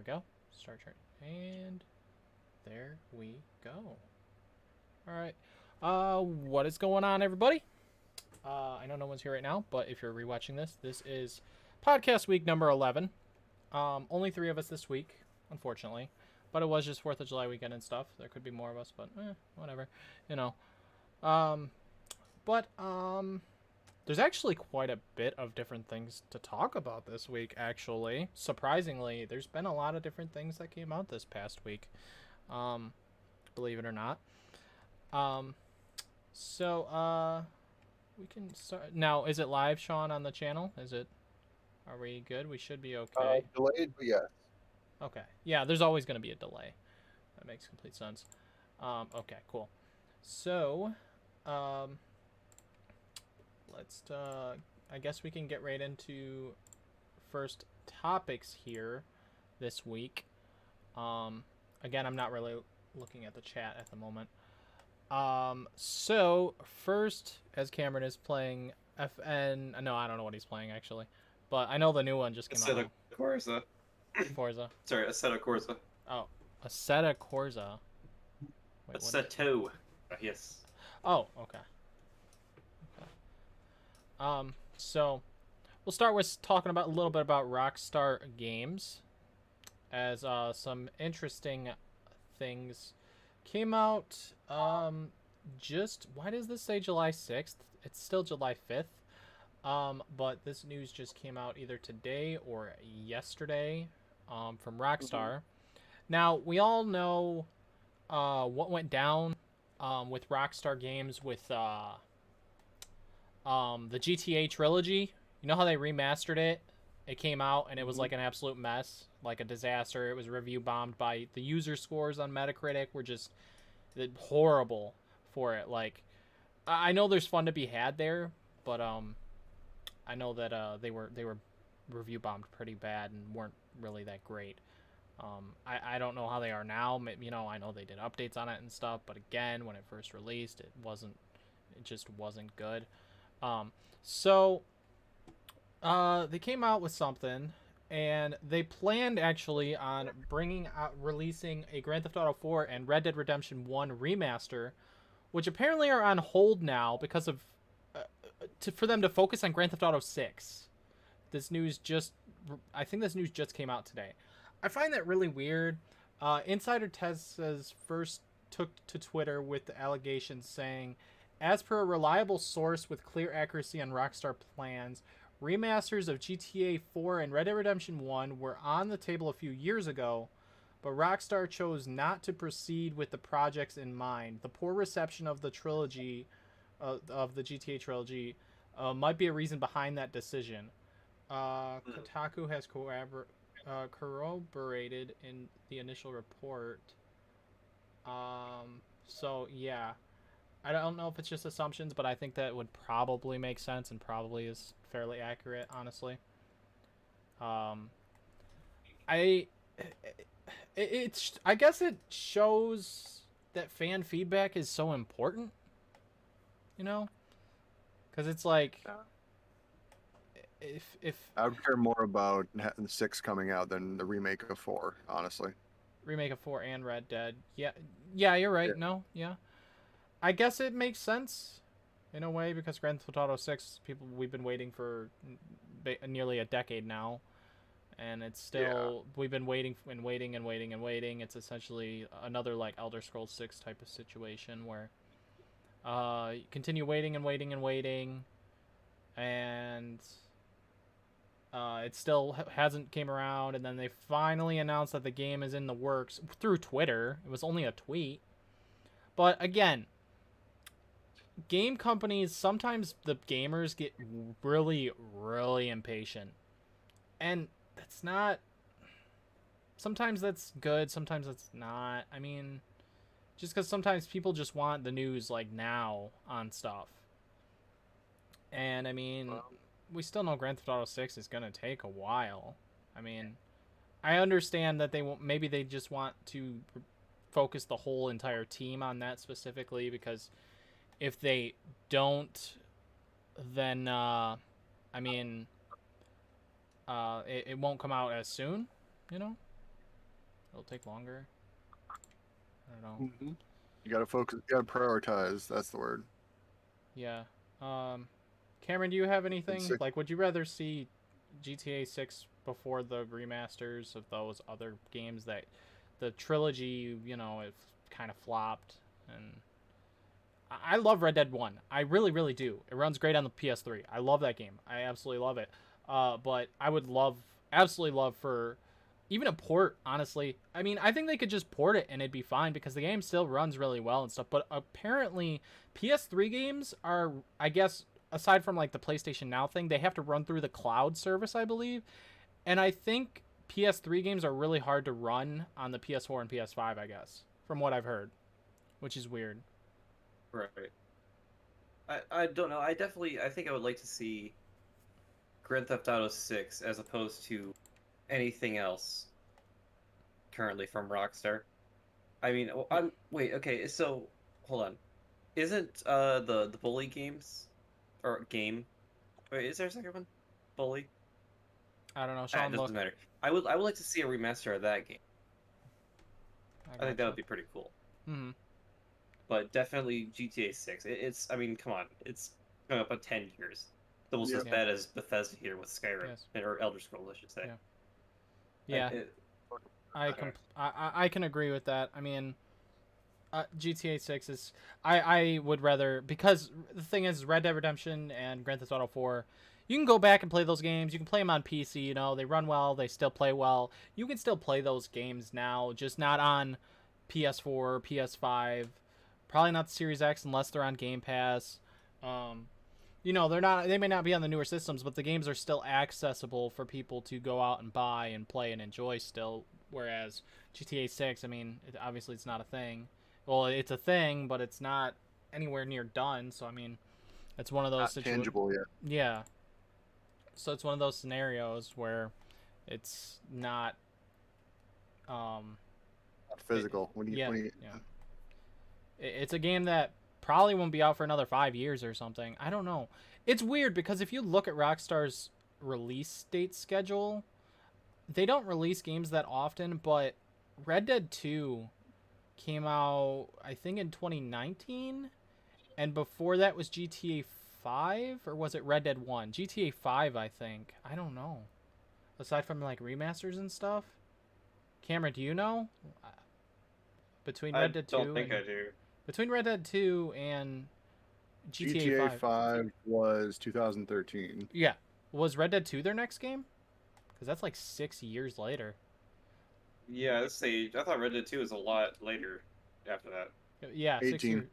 we go. Start chart. And there we go. All right. What is going on, everybody? I know no one's here right now, but if you're rewatching this, this is podcast week number 11. Only 3 of us this week, unfortunately. But it was just 4th of July weekend and stuff. There could be more of us, but whatever. You know. There's actually quite a bit of different things to talk about this week, actually. Surprisingly, there's been a lot of different things that came out this past week. Believe it or not. We can start. Now, is it live, Sean, on the channel? Are we good? We should be okay. Delayed, but yes. Okay. Yeah, there's always going to be a delay. That makes complete sense. Okay, cool. So, I guess we can get right into first topics here this week. Again, I'm not really looking at the chat at the moment. So first, as Cameron is playing FN, no, I don't know what he's playing actually, but I know the new one just came out. Corsa. Forza. Sorry, Assetto Corsa. Oh, Assetto Corsa. Wait, Assetto. Yes. Oh, okay. So we'll start with talking about a little bit about Rockstar Games, as some interesting things came out. Why does this say July 6th? It's still July 5th. But this news just came out either today or yesterday, from Rockstar. Now, we all know what went down with Rockstar Games with the GTA Trilogy. You know how they remastered it? It came out and it was like an absolute mess, like a disaster. It was review bombed by the user scores on Metacritic were just horrible for it. Like, I know there's fun to be had there, but I know that they were review bombed pretty bad and weren't really that great. I don't know how they are now. You know, I know they did updates on it and stuff, but again, when it first released, it just wasn't good. They came out with something, and they planned actually on releasing a Grand Theft Auto 4 and Red Dead Redemption 1 remaster, which apparently are on hold now because of for them to focus on Grand Theft Auto 6. I think this news just came out today. I find that really weird. Insider Tez's first took to Twitter with the allegations saying, as per a reliable source with clear accuracy on Rockstar plans, remasters of GTA 4 and Red Dead Redemption 1 were on the table a few years ago, but Rockstar chose not to proceed with the projects in mind. The poor reception of the trilogy, of the GTA trilogy, might be a reason behind that decision. Kotaku has corroborated in the initial report. So yeah. I don't know if it's just assumptions, but I think that would probably make sense and probably is fairly accurate, honestly. I guess it shows that fan feedback is so important, you know? Because it's like, if I would care more about the 6 coming out than the remake of 4, honestly. Remake of 4 and Red Dead. Yeah, you're right. Yeah. No, yeah. I guess it makes sense in a way because Grand Theft Auto 6, we've been waiting for nearly a decade now, and it's still we've been waiting and waiting and waiting and waiting. It's essentially another like Elder Scrolls 6 type of situation where you continue waiting and waiting and waiting, and it still hasn't came around, and then they finally announced that the game is in the works through Twitter. It was only a tweet, but again, game companies, sometimes the gamers get really, really impatient. And that's not... Sometimes that's good, sometimes that's not. I mean, just because sometimes people just want the news, like, now on stuff. And, I mean, we still know Grand Theft Auto 6 is going to take a while. I mean, I understand that maybe they just want to focus the whole entire team on that specifically, because if they don't, then it won't come out as soon, you know? it'll take longer. I don't know. Mm-hmm. You gotta focus. You gotta prioritize. That's the word. Yeah. Cameron, do you have anything? Six. Like, would you rather see GTA 6 before the remasters of those other games that the trilogy, you know, it kind of flopped? And I love Red Dead 1. I really, really do. It runs great on the PS3. I love that game. I absolutely love it. But I would absolutely love for even a port, honestly. I mean, I think they could just port it and it'd be fine because the game still runs really well and stuff. But apparently, PS3 games are, I guess, aside from like the PlayStation Now thing, they have to run through the cloud service, I believe. And I think PS3 games are really hard to run on the PS4 and PS5, I guess, from what I've heard, which is weird. Right. I don't know. I think I would like to see Grand Theft Auto 6 as opposed to anything else currently from Rockstar. I mean, wait, okay, so hold on. Isn't the Bully games or game? Wait, is there a second one? Bully? I don't know. It Sean, doesn't look. matter. I would like to see a remaster of that game. I think that would be pretty cool. Mm-hmm. But definitely GTA 6. It's I mean, come on, it's coming up on 10 years. It's almost as Yeah. bad as Bethesda here with Skyrim, Yes. or Elder Scrolls, I should say. Yeah. Yeah. I can agree with that. I mean, GTA 6 is I would rather, because the thing is Red Dead Redemption and Grand Theft Auto 4, you can go back and play those games. You can play them on PC, you know, they run well, they still play well. You can still play those games now, just not on PS4, PS5, probably not the Series X unless they're on Game Pass. You know, they may not be on the newer systems, but the games are still accessible for people to go out and buy and play and enjoy still. Whereas GTA 6, I mean, obviously it's not a thing. Well, it's a thing, but it's not anywhere near done. So I mean, it's one of those Not tangible yet. Yeah. So it's one of those scenarios where it's not Physical. Yeah. It's a game that probably won't be out for another 5 years or something. I don't know. It's weird because if you look at Rockstar's release date schedule, they don't release games that often, but Red Dead 2 came out, I think, in 2019, and before that was GTA 5, or was it Red Dead 1? GTA 5, I think. I don't know. Aside from like remasters and stuff. Cameron, do you know? Between Red Dead 2 I don't think I do. Between Red Dead 2 and GTA 5 was 2013. Yeah. Was Red Dead 2 their next game? Because that's like 6 years later. Yeah, let's see. I thought Red Dead 2 was a lot later after that. Yeah, 18. 6 years.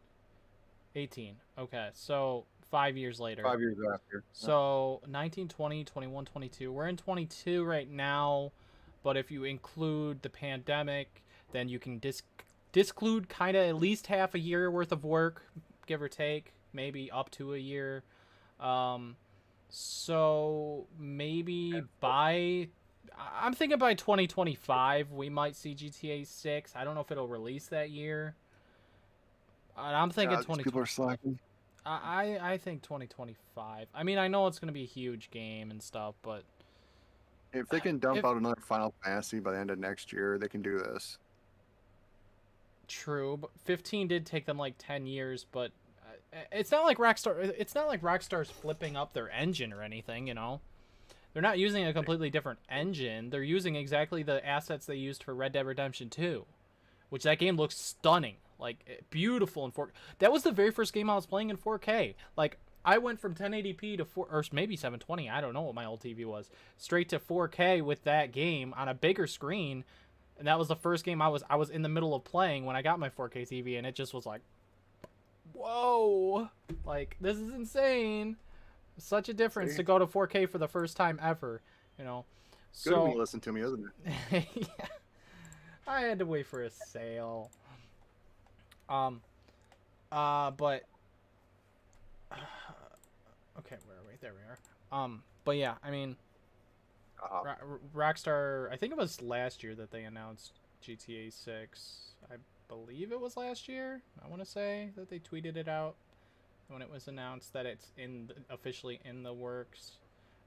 18. Okay, so 5 years later. 5 years after. So 19, 20, 21, 22. We're in 22 right now, but if you include the pandemic, then you can disclude kind of at least half a year worth of work, give or take, maybe up to a year. So maybe I'm thinking by 2025 we might see GTA 6. I don't know if it'll release that year. I'm thinking 20. People are slacking. I think 2025. I mean, I know it's going to be a huge game and stuff, but If they can dump out another Final Fantasy by the end of next year, they can do this. True, but 15 did take them like 10 years, but it's not like Rockstar's flipping up their engine or anything, you know. They're not using a completely different engine. They're using exactly the assets they used for Red Dead Redemption 2, which that game looks stunning, like beautiful in 4K. That was the very first game I was playing in 4K. Like I went from 1080p to 4 or maybe 720, I don't know what my old TV was, straight to 4K with that game on a bigger screen. And that was the first game I was in the middle of playing when I got my 4K TV, and it just was like, whoa, like this is insane. Such a difference to go to 4K for the first time ever, you know. Good when you listen to me, isn't it? Yeah. I had to wait for a sale. But okay, where are we? There we are. But yeah, I mean, Rockstar, I think it was last year that they announced GTA 6. I believe it was last year. I want to say that they tweeted it out when it was announced that it's officially in the works.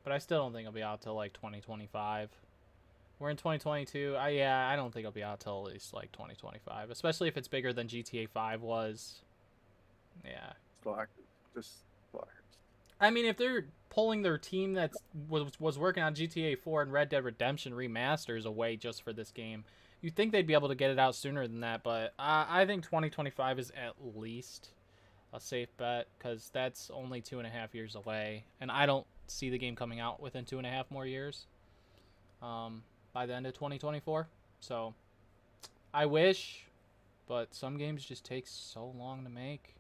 But I still don't think it'll be out till like 2025. We're in 2022. I don't think it'll be out till at least like 2025, especially if it's bigger than GTA 5 was. Yeah. Just slackers. I mean, if they're pulling their team that was working on GTA 4 and Red Dead Redemption remasters away just for this game, you'd think they'd be able to get it out sooner than that. But I think 2025 is at least a safe bet because that's only 2.5 years away, and I don't see the game coming out within 2.5 more years. By the end of 2024. So I wish, but some games just take so long to make.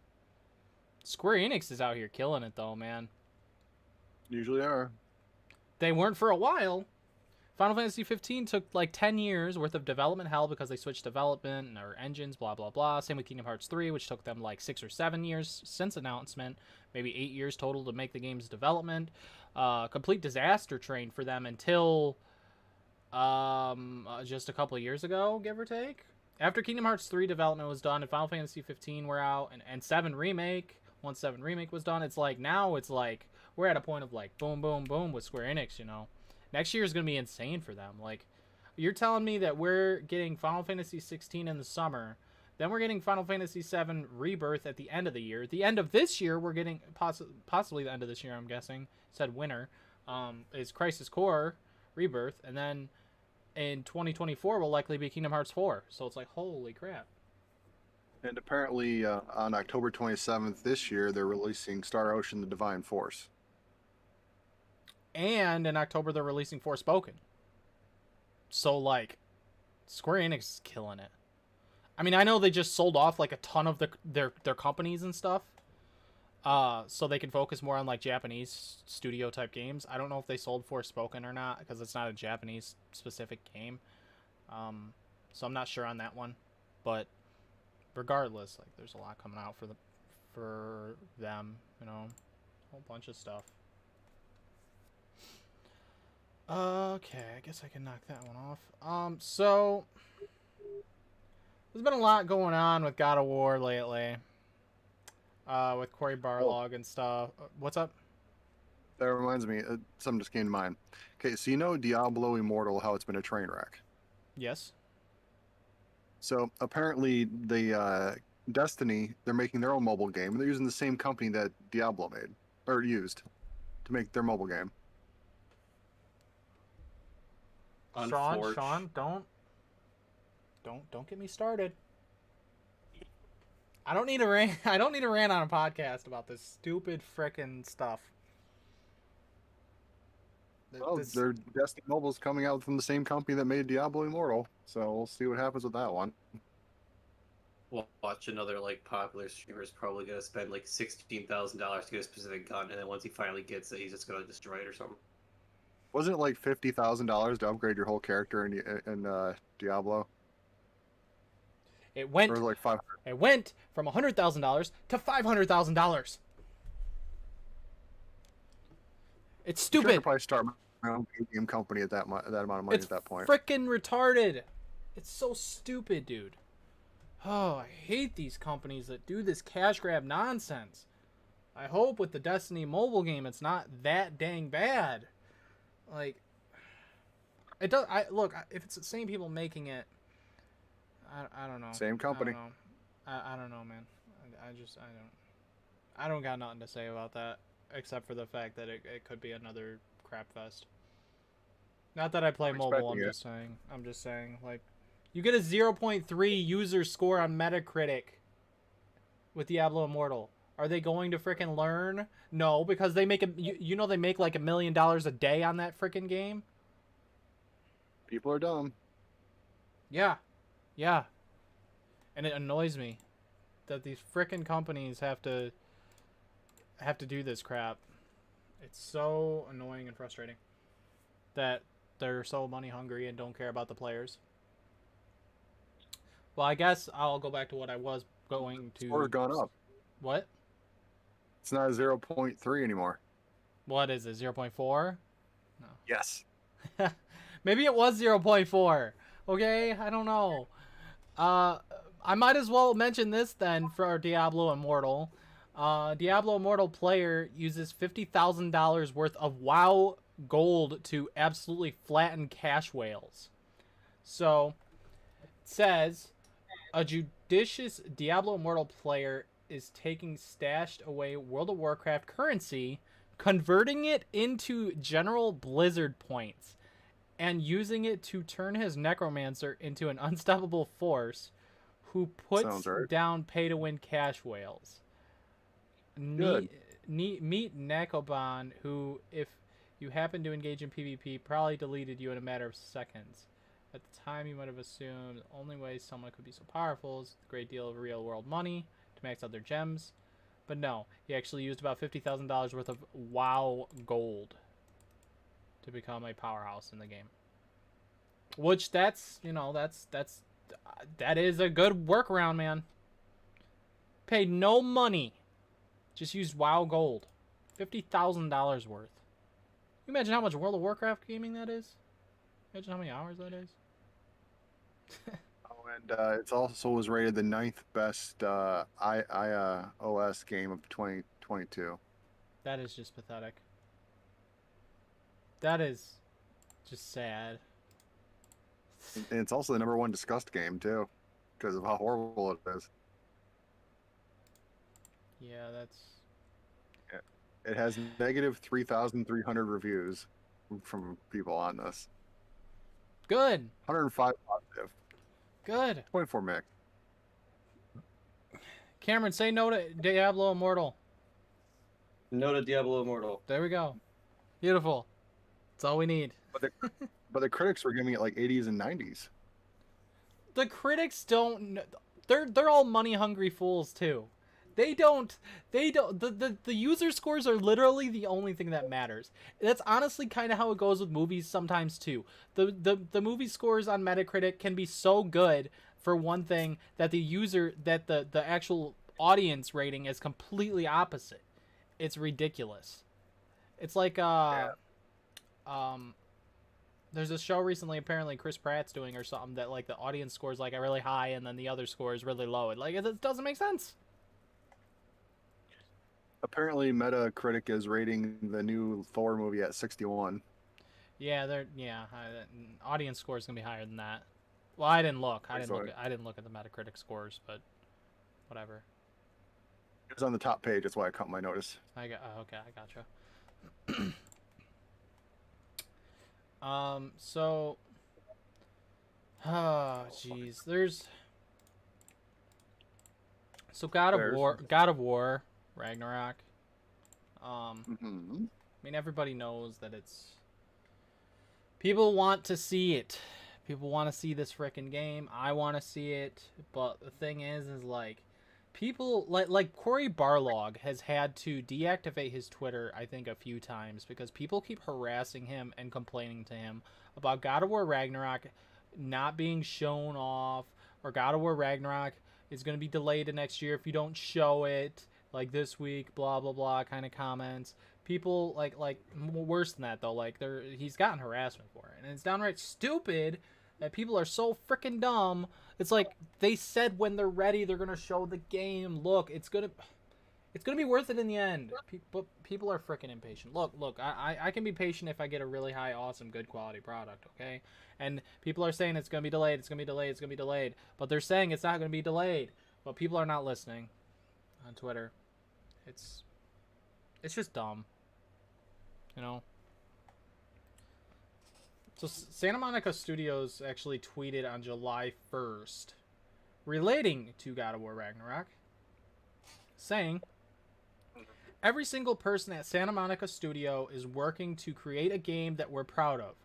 Square Enix is out here killing it though, man. Usually are. They weren't for a while. Final Fantasy 15 took like 10 years worth of development hell because they switched development or engines, blah blah blah. Same with Kingdom Hearts 3, which took them like 6 or 7 years since announcement, maybe 8 years total to make the game's development. Complete disaster train for them until just a couple of years ago, give or take. After Kingdom Hearts 3 development was done and Final Fantasy 15 were out and 7 remake, once 7 remake was done, it's like now it's like we're at a point of like boom boom boom with Square Enix, you know. Next year is going to be insane for them. Like you're telling me that we're getting Final Fantasy 16 in the summer, then we're getting Final Fantasy 7 Rebirth at the end of the year. At the end of this year, we're getting possibly the end of this year, I'm guessing. Said winter. Is Crisis Core Rebirth, and then in 2024 will likely be Kingdom Hearts 4. So it's like, holy crap. And apparently on October 27th this year, they're releasing Star Ocean: The Divine Force. And in October, they're releasing Forspoken. So, like, Square Enix is killing it. I mean, I know they just sold off, like, a ton of their companies and stuff. So they can focus more on, like, Japanese studio-type games. I don't know if they sold Forspoken or not, because it's not a Japanese-specific game. So I'm not sure on that one. But regardless, like, there's a lot coming out for them, you know. A whole bunch of stuff. Okay, I guess I can knock that one off. So there's been a lot going on with God of War lately. With Cory Barlog and stuff. What's up? That reminds me, something just came to mind. Okay, so you know Diablo Immortal, how it's been a train wreck. Yes. So apparently the Destiny, they're making their own mobile game, and they're using the same company that Diablo made, or used, to make their mobile game. Sean, don't get me started. I don't need a rant. I don't need a rant on a podcast about this stupid frickin' stuff. Well, their Destiny Mobile's coming out from the same company that made Diablo Immortal, so we'll see what happens with that one. We'll watch another like popular streamer is probably gonna spend like $16,000 to get a specific gun, and then once he finally gets it, he's just gonna destroy it or something. Wasn't it like $50,000 to upgrade your whole character in Diablo? It went. Or like 500. It went from $100,000 to $500,000. It's Sure, I stupid. could probably start my own game company at that amount of money It's at that point. freaking retarded. It's so stupid, dude. Oh, I hate these companies that do this cash grab nonsense. I hope with the Destiny mobile game it's not that dang bad. Like, it does. Look, if it's the same people making it, I don't know. Same company. I don't know, man. I don't got nothing to say about that except for the fact that it could be another crap fest. Not that I play mobile. I'm just saying. Like, you get a 0.3 user score on Metacritic with Diablo Immortal. Are they going to frickin' learn? No, because they make you know they make like $1 million a day on that frickin' game. People are dumb. Yeah, and it annoys me that these frickin' companies have to do this crap. It's so annoying and frustrating that they're so money hungry and don't care about the players. Well, I guess I'll go back to what I was going to. Score's gone up. What? It's not a 0.3 anymore. What is it? 0.4? No. Yes. Maybe it was 0.4. Okay, I don't know. I might as well mention this then for Diablo Immortal. Diablo Immortal player uses $50,000 worth of WoW gold to absolutely flatten cash whales. So, it says a judicious Diablo Immortal player is taking stashed away World of Warcraft currency, converting it into general Blizzard points, and using it to turn his necromancer into an unstoppable force who puts Sounds right. down pay-to-win cash whales. Good. Meet Nakoban, who, if you happen to engage in PvP, probably deleted you in a matter of seconds. At the time, you might have assumed the only way someone could be so powerful is a great deal of real-world money to max out their gems. But no, he actually used about $50,000 worth of WoW gold to become a powerhouse in the game. Which that is a good workaround, man. Paid no money. Just used WoW gold. $50,000 worth. You imagine how much World of Warcraft gaming that is? Imagine how many hours that is. Oh, and it also was rated the 9th best iOS game of 2022. That is just pathetic. That is just sad. And it's also the #1 discussed game too, because of how horrible it is. Yeah, that's... It has negative 3,300 reviews from people on this. Good. 105 positive. Good. 24 meg. Cameron, say no to Diablo Immortal. No to Diablo Immortal. There we go. Beautiful. That's all we need. But the critics were giving it like 80s and 90s. The critics don't... They're all money-hungry fools, too. They don't... The user scores are literally the only thing that matters. That's honestly kind of how it goes with movies sometimes, too. The movie scores on Metacritic can be so good for one thing that the actual audience rating is completely opposite. It's ridiculous. It's like, there's a show recently, apparently Chris Pratt's doing or something, that like the audience scores like a really high and then the other score is really low. It doesn't make sense. Apparently, Metacritic is rating the new Thor movie at 61. Yeah, audience score is gonna be higher than that. Well, I didn't look. I didn't look at the Metacritic scores, but whatever. It was on the top page. That's why I caught my notice. Okay, I gotcha. So, oh, jeez, God of War, Ragnarok. I mean, everybody knows that people want to see it. People want to see this frickin' game. I want to see it, but the thing is like, people like Cory Barlog has had to deactivate his Twitter, I think, a few times because people keep harassing him and complaining to him about God of War Ragnarok not being shown off, or God of War Ragnarok is going to be delayed to next year if you don't show it, like this week, blah blah blah kind of comments. People like worse than that though, like he's gotten harassment for it, and it's downright stupid that people are so freaking dumb. It's like they said when they're ready they're gonna show the game. Look, it's gonna be worth it in the end. But people are freaking impatient. Look, I can be patient if I get a really high, awesome, good quality product, okay? And people are saying it's gonna be delayed, it's gonna be delayed, but they're saying it's not gonna be delayed. But people are not listening on Twitter. It's just dumb, you know. So Santa Monica Studios actually tweeted on July 1st relating to God of War Ragnarok, saying, every single person at Santa Monica Studio is working to create a game that we're proud of,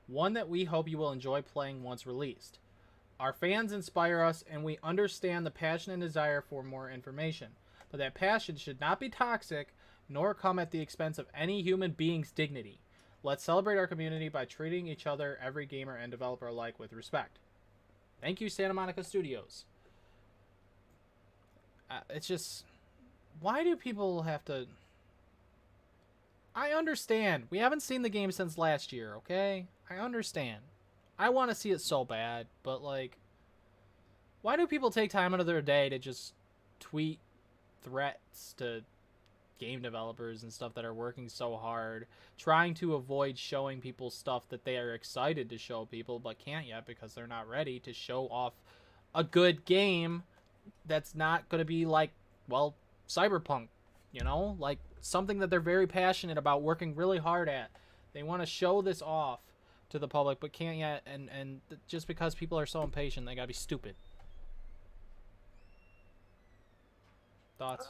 one that we hope you will enjoy playing once released. Our fans inspire us, and we understand the passion and desire for more information, but that passion should not be toxic, nor come at the expense of any human being's dignity. Let's celebrate our community by treating each other, every gamer and developer alike, with respect. Thank you, Santa Monica Studios. It's just... why do people have to... I understand. We haven't seen the game since last year, okay? I understand. I want to see it so bad, but, like... why do people take time out of their day to just tweet threats to game developers and stuff that are working so hard, trying to avoid showing people stuff that they are excited to show people, but can't yet because they're not ready to show off a good game that's not going to be like, well, Cyberpunk, like something that they're very passionate about, working really hard at. They want to show this off to the public, but can't yet, and just because people are so impatient, they gotta be stupid. Thoughts?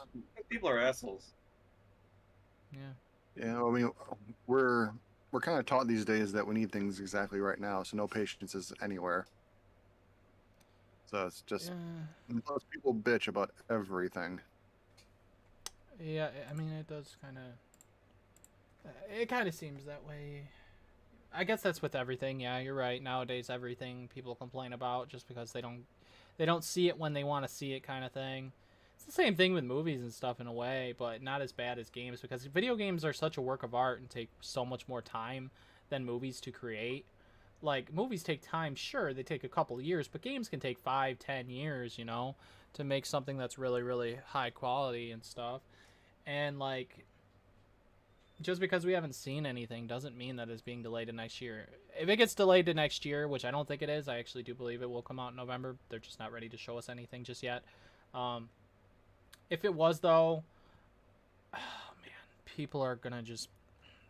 People are assholes. Yeah. Yeah, I mean, we're kind of taught these days that we need things exactly right now, so no patience is anywhere. So it's just most people bitch about everything. Yeah, I mean, it does kind of. It kind of seems that way. I guess that's with everything. Yeah, you're right. Nowadays, everything people complain about just because they don't see it when they want to see it, kind of thing. It's the same thing with movies and stuff in a way, but not as bad as games because video games are such a work of art and take so much more time than movies to create. Like, movies take time, sure, they take a couple years, but games can take 5-10 years, to make something that's really, really high quality and stuff. And, like, just because we haven't seen anything doesn't mean that it's being delayed to next year. If it gets delayed to next year, which I don't think it is, I actually do believe it will come out in November. They're just not ready to show us anything just yet. If it was, though, oh, man, people are going to just...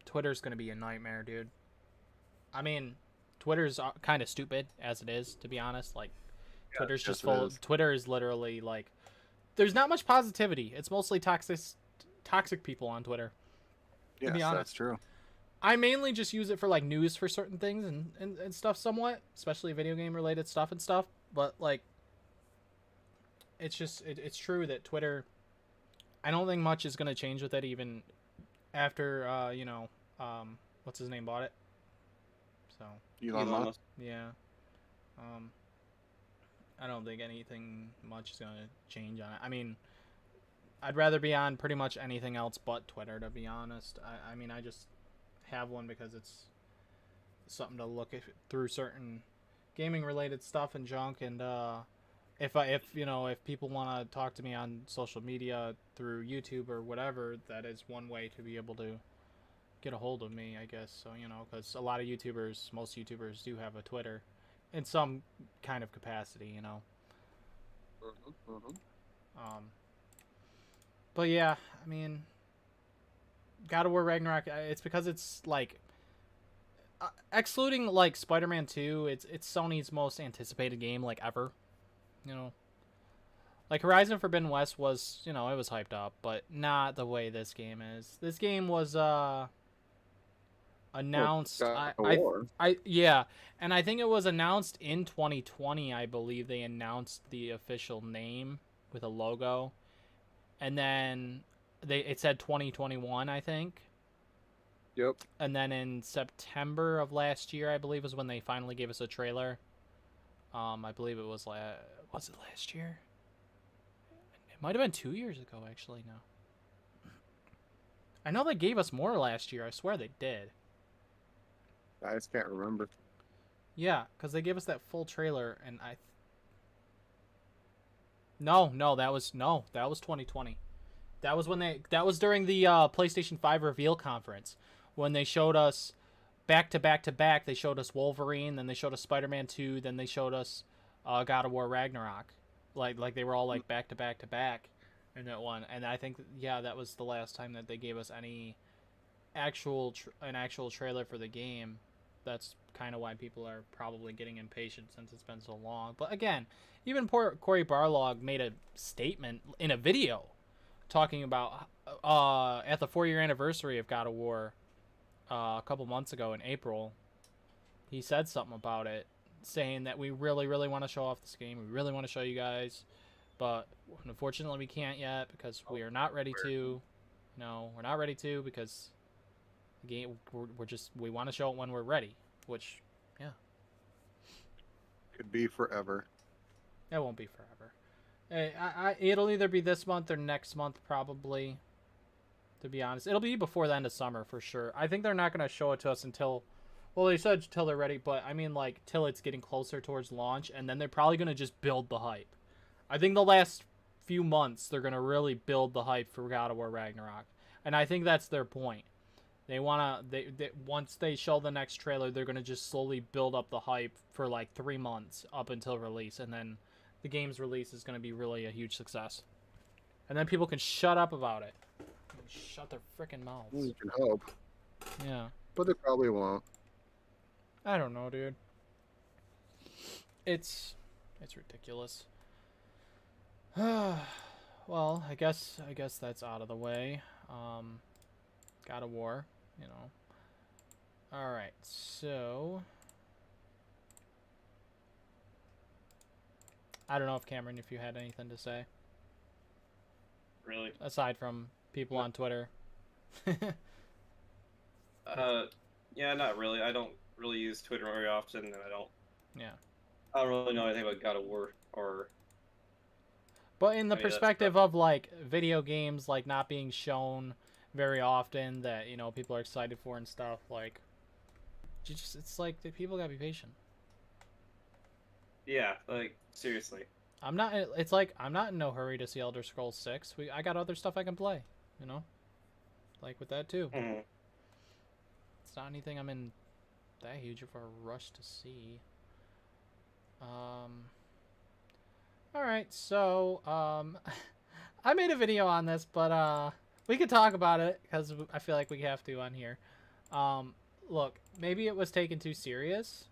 Twitter's going to be a nightmare, dude. I mean, Twitter's kind of stupid as it is, to be honest. Like, yeah, Twitter's just full of... Twitter is literally, like... There's not much positivity. It's mostly toxic people on Twitter. Yes, to be honest. That's true. I mainly just use it for like news for certain things and stuff somewhat, especially video game related stuff and stuff. But like, it's just it's true that Twitter, I don't think much is gonna change with it even after what's his name bought it. So Elon Musk. Yeah. I don't think anything much is gonna change on it. I mean, I'd rather be on pretty much anything else but Twitter, to be honest. I mean, I just have one because it's something to look through certain gaming-related stuff and junk. And if people want to talk to me on social media through YouTube or whatever, that is one way to be able to get a hold of me, I guess. So, because a lot of YouTubers, most YouTubers do have a Twitter in some kind of capacity, But yeah, I mean, God of War Ragnarok, it's because it's like, excluding like Spider-Man 2, it's Sony's most anticipated game like ever, Like Horizon Forbidden West was, it was hyped up, but not the way this game is. This game was announced. Yeah, and I think it was announced in 2020. I believe they announced the official name with a logo. And then it said 2021, I think. Yep. And then in September of last year, I believe, was when they finally gave us a trailer. I believe it was was it last year? It might have been 2 years ago, actually. No. I know they gave us more last year. I swear they did. I just can't remember. Yeah, because they gave us that full trailer, and No, that was 2020. That was when during the PlayStation 5 reveal conference when they showed us back to back to back. They showed us Wolverine, then they showed us Spider-Man 2, then they showed us God of War Ragnarok. Like they were all like back to back to back in that one. And I think that was the last time that they gave us any actual trailer for the game. That's kind of why people are probably getting impatient since it's been so long. But again, even Cory Barlog made a statement in a video talking about at the 4-year anniversary of God of War a couple months ago in April. He said something about it, saying that we really, really want to show off this game. We really want to show you guys, but unfortunately we can't yet because we are not ready to. No, we're not ready to because the game we want to show it when we're ready, which yeah. Could be forever. It won't be forever. It'll either be this month or next month, probably. To be honest, it'll be before the end of summer for sure. I think they're not going to show it to us until, well, they said till they're ready, but I mean like till it's getting closer towards launch, and then they're probably going to just build the hype. I think the last few months they're going to really build the hype for God of War Ragnarok. And I think that's their point. They wanna they once they show the next trailer, they're gonna just slowly build up the hype for like 3 months up until release, and then the game's release is gonna be really a huge success. And then people can shut up about it. Shut their freaking mouths. You can hope, Yeah. but they probably won't. I don't know, dude. It's ridiculous. Well, I guess that's out of the way. God of War, you know. All right, so I don't know if Cameron, if you had anything to say Really? aside from people on Twitter. Yeah, not really. I don't really use Twitter very often, and Yeah. I don't really know anything about God of War or. But in the I mean, that's perspective of like video games like not being shown very often that, you know, people are excited for and stuff, like it's like the people gotta be patient. Yeah, like seriously. It's like I'm not in no hurry to see Elder Scrolls 6. I got other stuff I can play, you know? Like with that too. Mm-hmm. It's not anything I'm in that huge of a rush to see. Alright, so I made a video on this, but we could talk about it because I feel like we have to on here. Look, maybe it was taken too serious.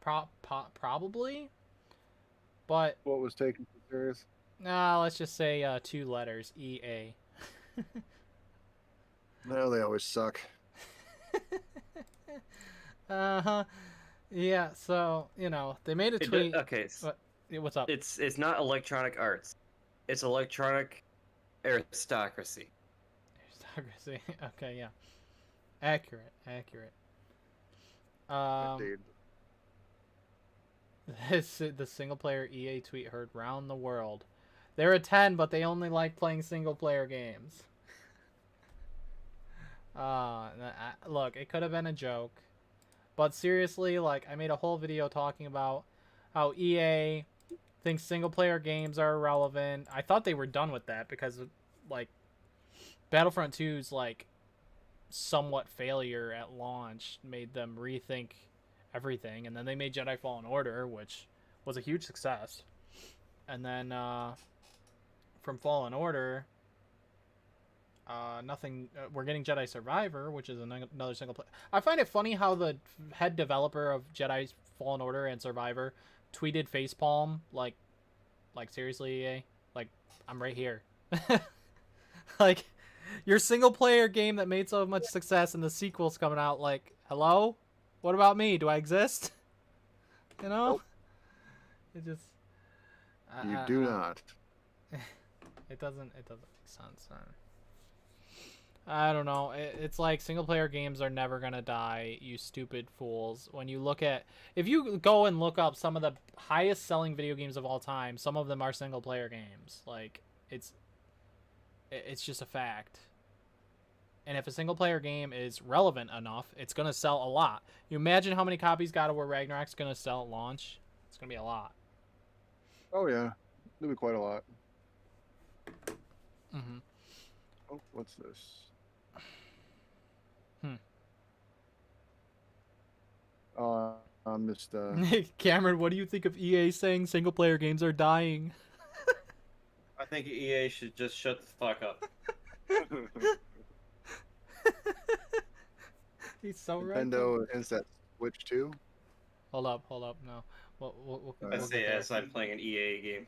Probably. But What was taken too serious? nah, let's just say 2 letters, EA. No, they always suck. Uh-huh. Yeah, so, you know, they made a tweet. Okay. What's up? It's not Electronic Arts. It's Electronic Aristocracy. Aristocracy. Okay, yeah. Accurate. Indeed. The single player EA tweet heard round the world. They're a 10, but they only like playing single player games. Look, it could have been a joke. But seriously, like, I made a whole video talking about how EA thinks single player games are irrelevant. I thought they were done with that because, like, Battlefront 2's, like, somewhat failure at launch made them rethink everything. And then they made Jedi Fallen Order, which was a huge success. And then, from Fallen Order, nothing. We're getting Jedi Survivor, which is another single player. I find it funny how the head developer of Jedi Fallen Order and Survivor tweeted facepalm, like seriously, EA, like I'm right here. Like your single player game that made so much success and the sequel's coming out. Like, hello, what about me? Do I exist? You know, Nope. it just You do not. It doesn't make sense. I don't know. It's like single player games are never gonna die, you stupid fools. When you look at, if you go and look up some of the highest selling video games of all time, some of them are single player games. Like it's just a fact. And if a single player game is relevant enough, it's gonna sell a lot. You imagine how many copies God of War Ragnarok's gonna sell at launch? It's gonna be a lot. Oh yeah, it'll be quite a lot. Mm-hmm. Oh, what's this? Just Cameron, what do you think of EA saying single player games are dying? I think EA should just shut the fuck up. He's so right. Nintendo is that Switch 2? Hold up, no. We'll I say get there. as I'm playing an EA game.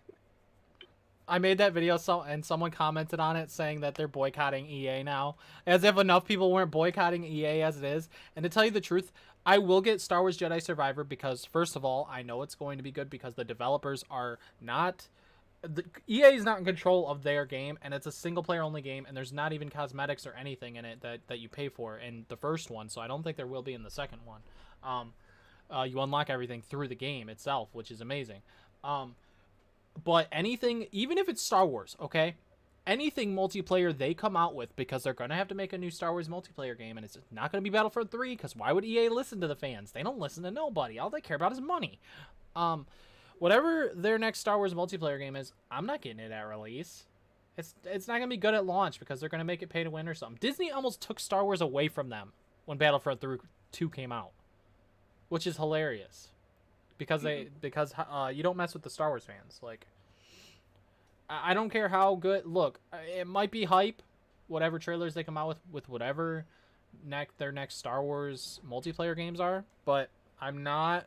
I made that video and someone commented on it saying that they're boycotting EA now, as if enough people weren't boycotting EA as it is. And to tell you the truth, I will get Star Wars Jedi Survivor because, first of all, I know it's going to be good because the developers are not... EA is not in control of their game, and it's a single-player only game, and there's not even cosmetics or anything in it that you pay for in the first one, so I don't think there will be in the second one. You unlock everything through the game itself, which is amazing. But anything, even if it's Star Wars, okay? Anything multiplayer they come out with, because they're going to have to make a new Star Wars multiplayer game, and it's not going to be Battlefront 3, because why would EA listen to the fans? They don't listen to nobody. All they care about is money. Whatever their next Star Wars multiplayer game is, I'm not getting it at release. It's not gonna be good at launch because they're gonna make it pay to win or something. Disney almost took Star Wars away from them when Battlefront 2 came out, which is hilarious, because you don't mess with the Star Wars fans. Like, I don't care how good. Look, it might be hype, whatever trailers they come out with whatever their next Star Wars multiplayer games are, but I am not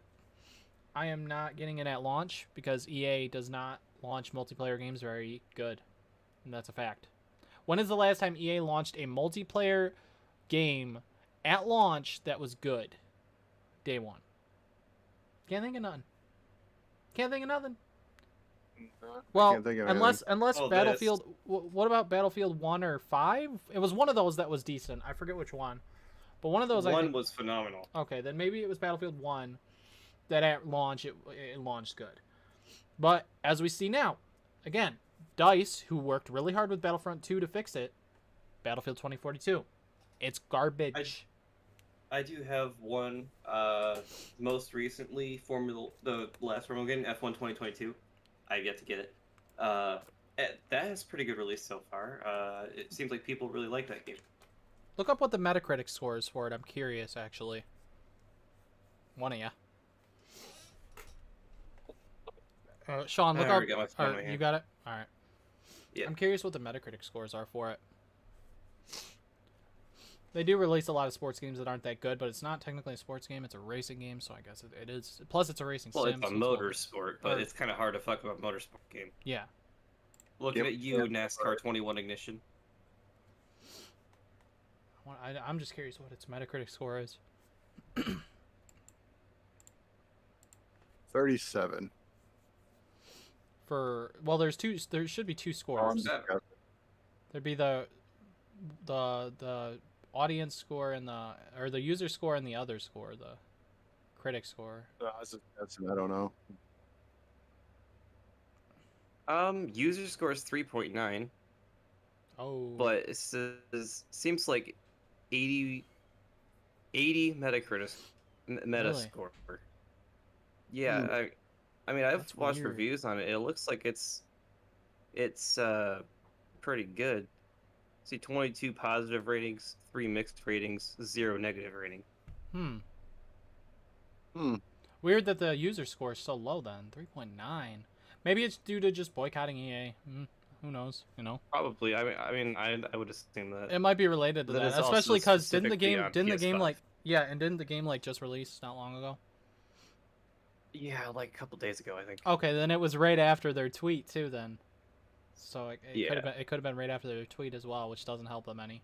getting it at launch because EA does not launch multiplayer games very good. And that's a fact. When is the last time EA launched a multiplayer game at launch that was good? Day one. Can't think of nothing. Well, can't think of unless Well, Battlefield. What about Battlefield 1 or 5? It was one of those that was decent. I forget which one. But one of those, I One think, was phenomenal. okay, then maybe it was Battlefield 1 that at launch it launched good. But as we see now, again, DICE, who worked really hard with Battlefront 2 to fix it, Battlefield 2042. It's garbage. I do have one. Most recently, the last Formula game, F1 2022. I've yet to get it. That has pretty good release so far. It seems like people really like that game. Look up what the Metacritic score is for it. I'm curious, actually. One of ya. Sean, look I up. already got my phone right You here. got it? All right. Yeah. I'm curious what the Metacritic scores are for it. They do release a lot of sports games that aren't that good, but it's not technically a sports game. It's a racing game, so I guess it is. Plus, it's a racing Well, sim. it's a so motorsport, but Or- it's kind of hard to fuck up a motorsport game. Yeah. Looking Yep. at you, NASCAR 21 Ignition. I'm just curious what its Metacritic score is. 37. There should be two scores. There'd be the audience score and the user score and the other score, the critic score. I don't know. User score is 3.9, Oh. but it seems like 80 Metacritic Metascore. Yeah, I mean, I've That's watched weird. reviews on it. It looks like it's pretty good. See, 22 positive ratings, 3 mixed ratings, 0 negative rating. Weird that the user score is so low then. 3.9. Maybe it's due to just boycotting EA. Who knows? You know. Probably. I would assume that. It might be related to That that, is also especially because didn't the specifically on PS5. didn't the game just release not long ago? Yeah, like a couple days ago, I think. Okay, then it was right after their tweet too. Then, so it Yeah. could have been right after their tweet as well, which doesn't help them any.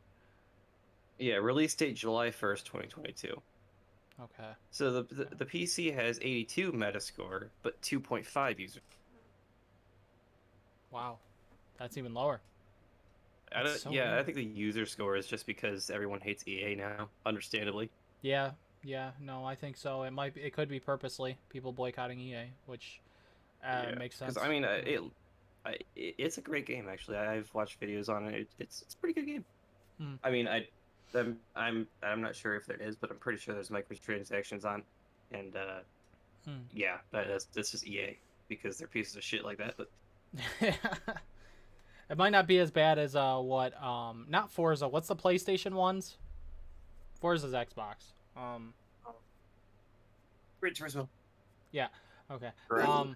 Yeah, release date July 1st, 2022. Okay. So the PC has 82 Metascore, but 2.5 users. Wow, that's even lower. That's so I weird. think the user score is just because everyone hates EA now, understandably. Yeah, no, I think so. It could be purposely people boycotting EA, which makes sense. Because I mean, it's a great game actually. I've watched videos on it. It's a pretty good game. I mean, I'm not sure if there is, but I'm pretty sure there's microtransactions on, and yeah, that's just EA because they're pieces of shit like that. But it might not be as bad as not Forza. What's the PlayStation ones? Forza's Xbox. Gran Turismo. Yeah. Okay. Right.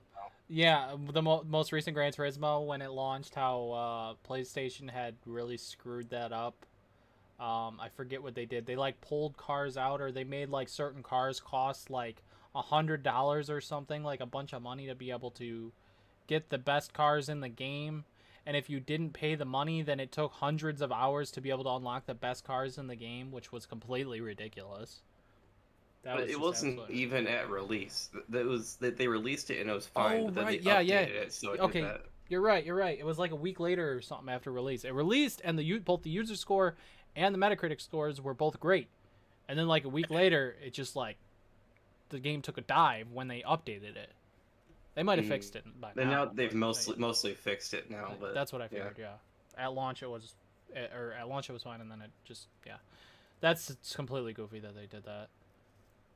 Yeah, the most recent Gran Turismo when it launched, how PlayStation had really screwed that up. I forget what they did. They pulled cars out, or they made certain cars cost $100 or something, like a bunch of money to be able to get the best cars in the game. And if you didn't pay the money, then it took hundreds of hours to be able to unlock the best cars in the game, which was completely ridiculous. But it wasn't even at release. That they released it and it was fine. Oh, but then right. they Yeah. updated it, so it did Okay. that. You're right. It was a week later or something after release. It released, and both the user score and the Metacritic scores were both great. And then a week later, it just the game took a dive when they updated it. They might have fixed it by And now now. they've but mostly fixed it now. But that's what I figured. Yeah. At launch it was fine, and then it just That's completely goofy that they did that.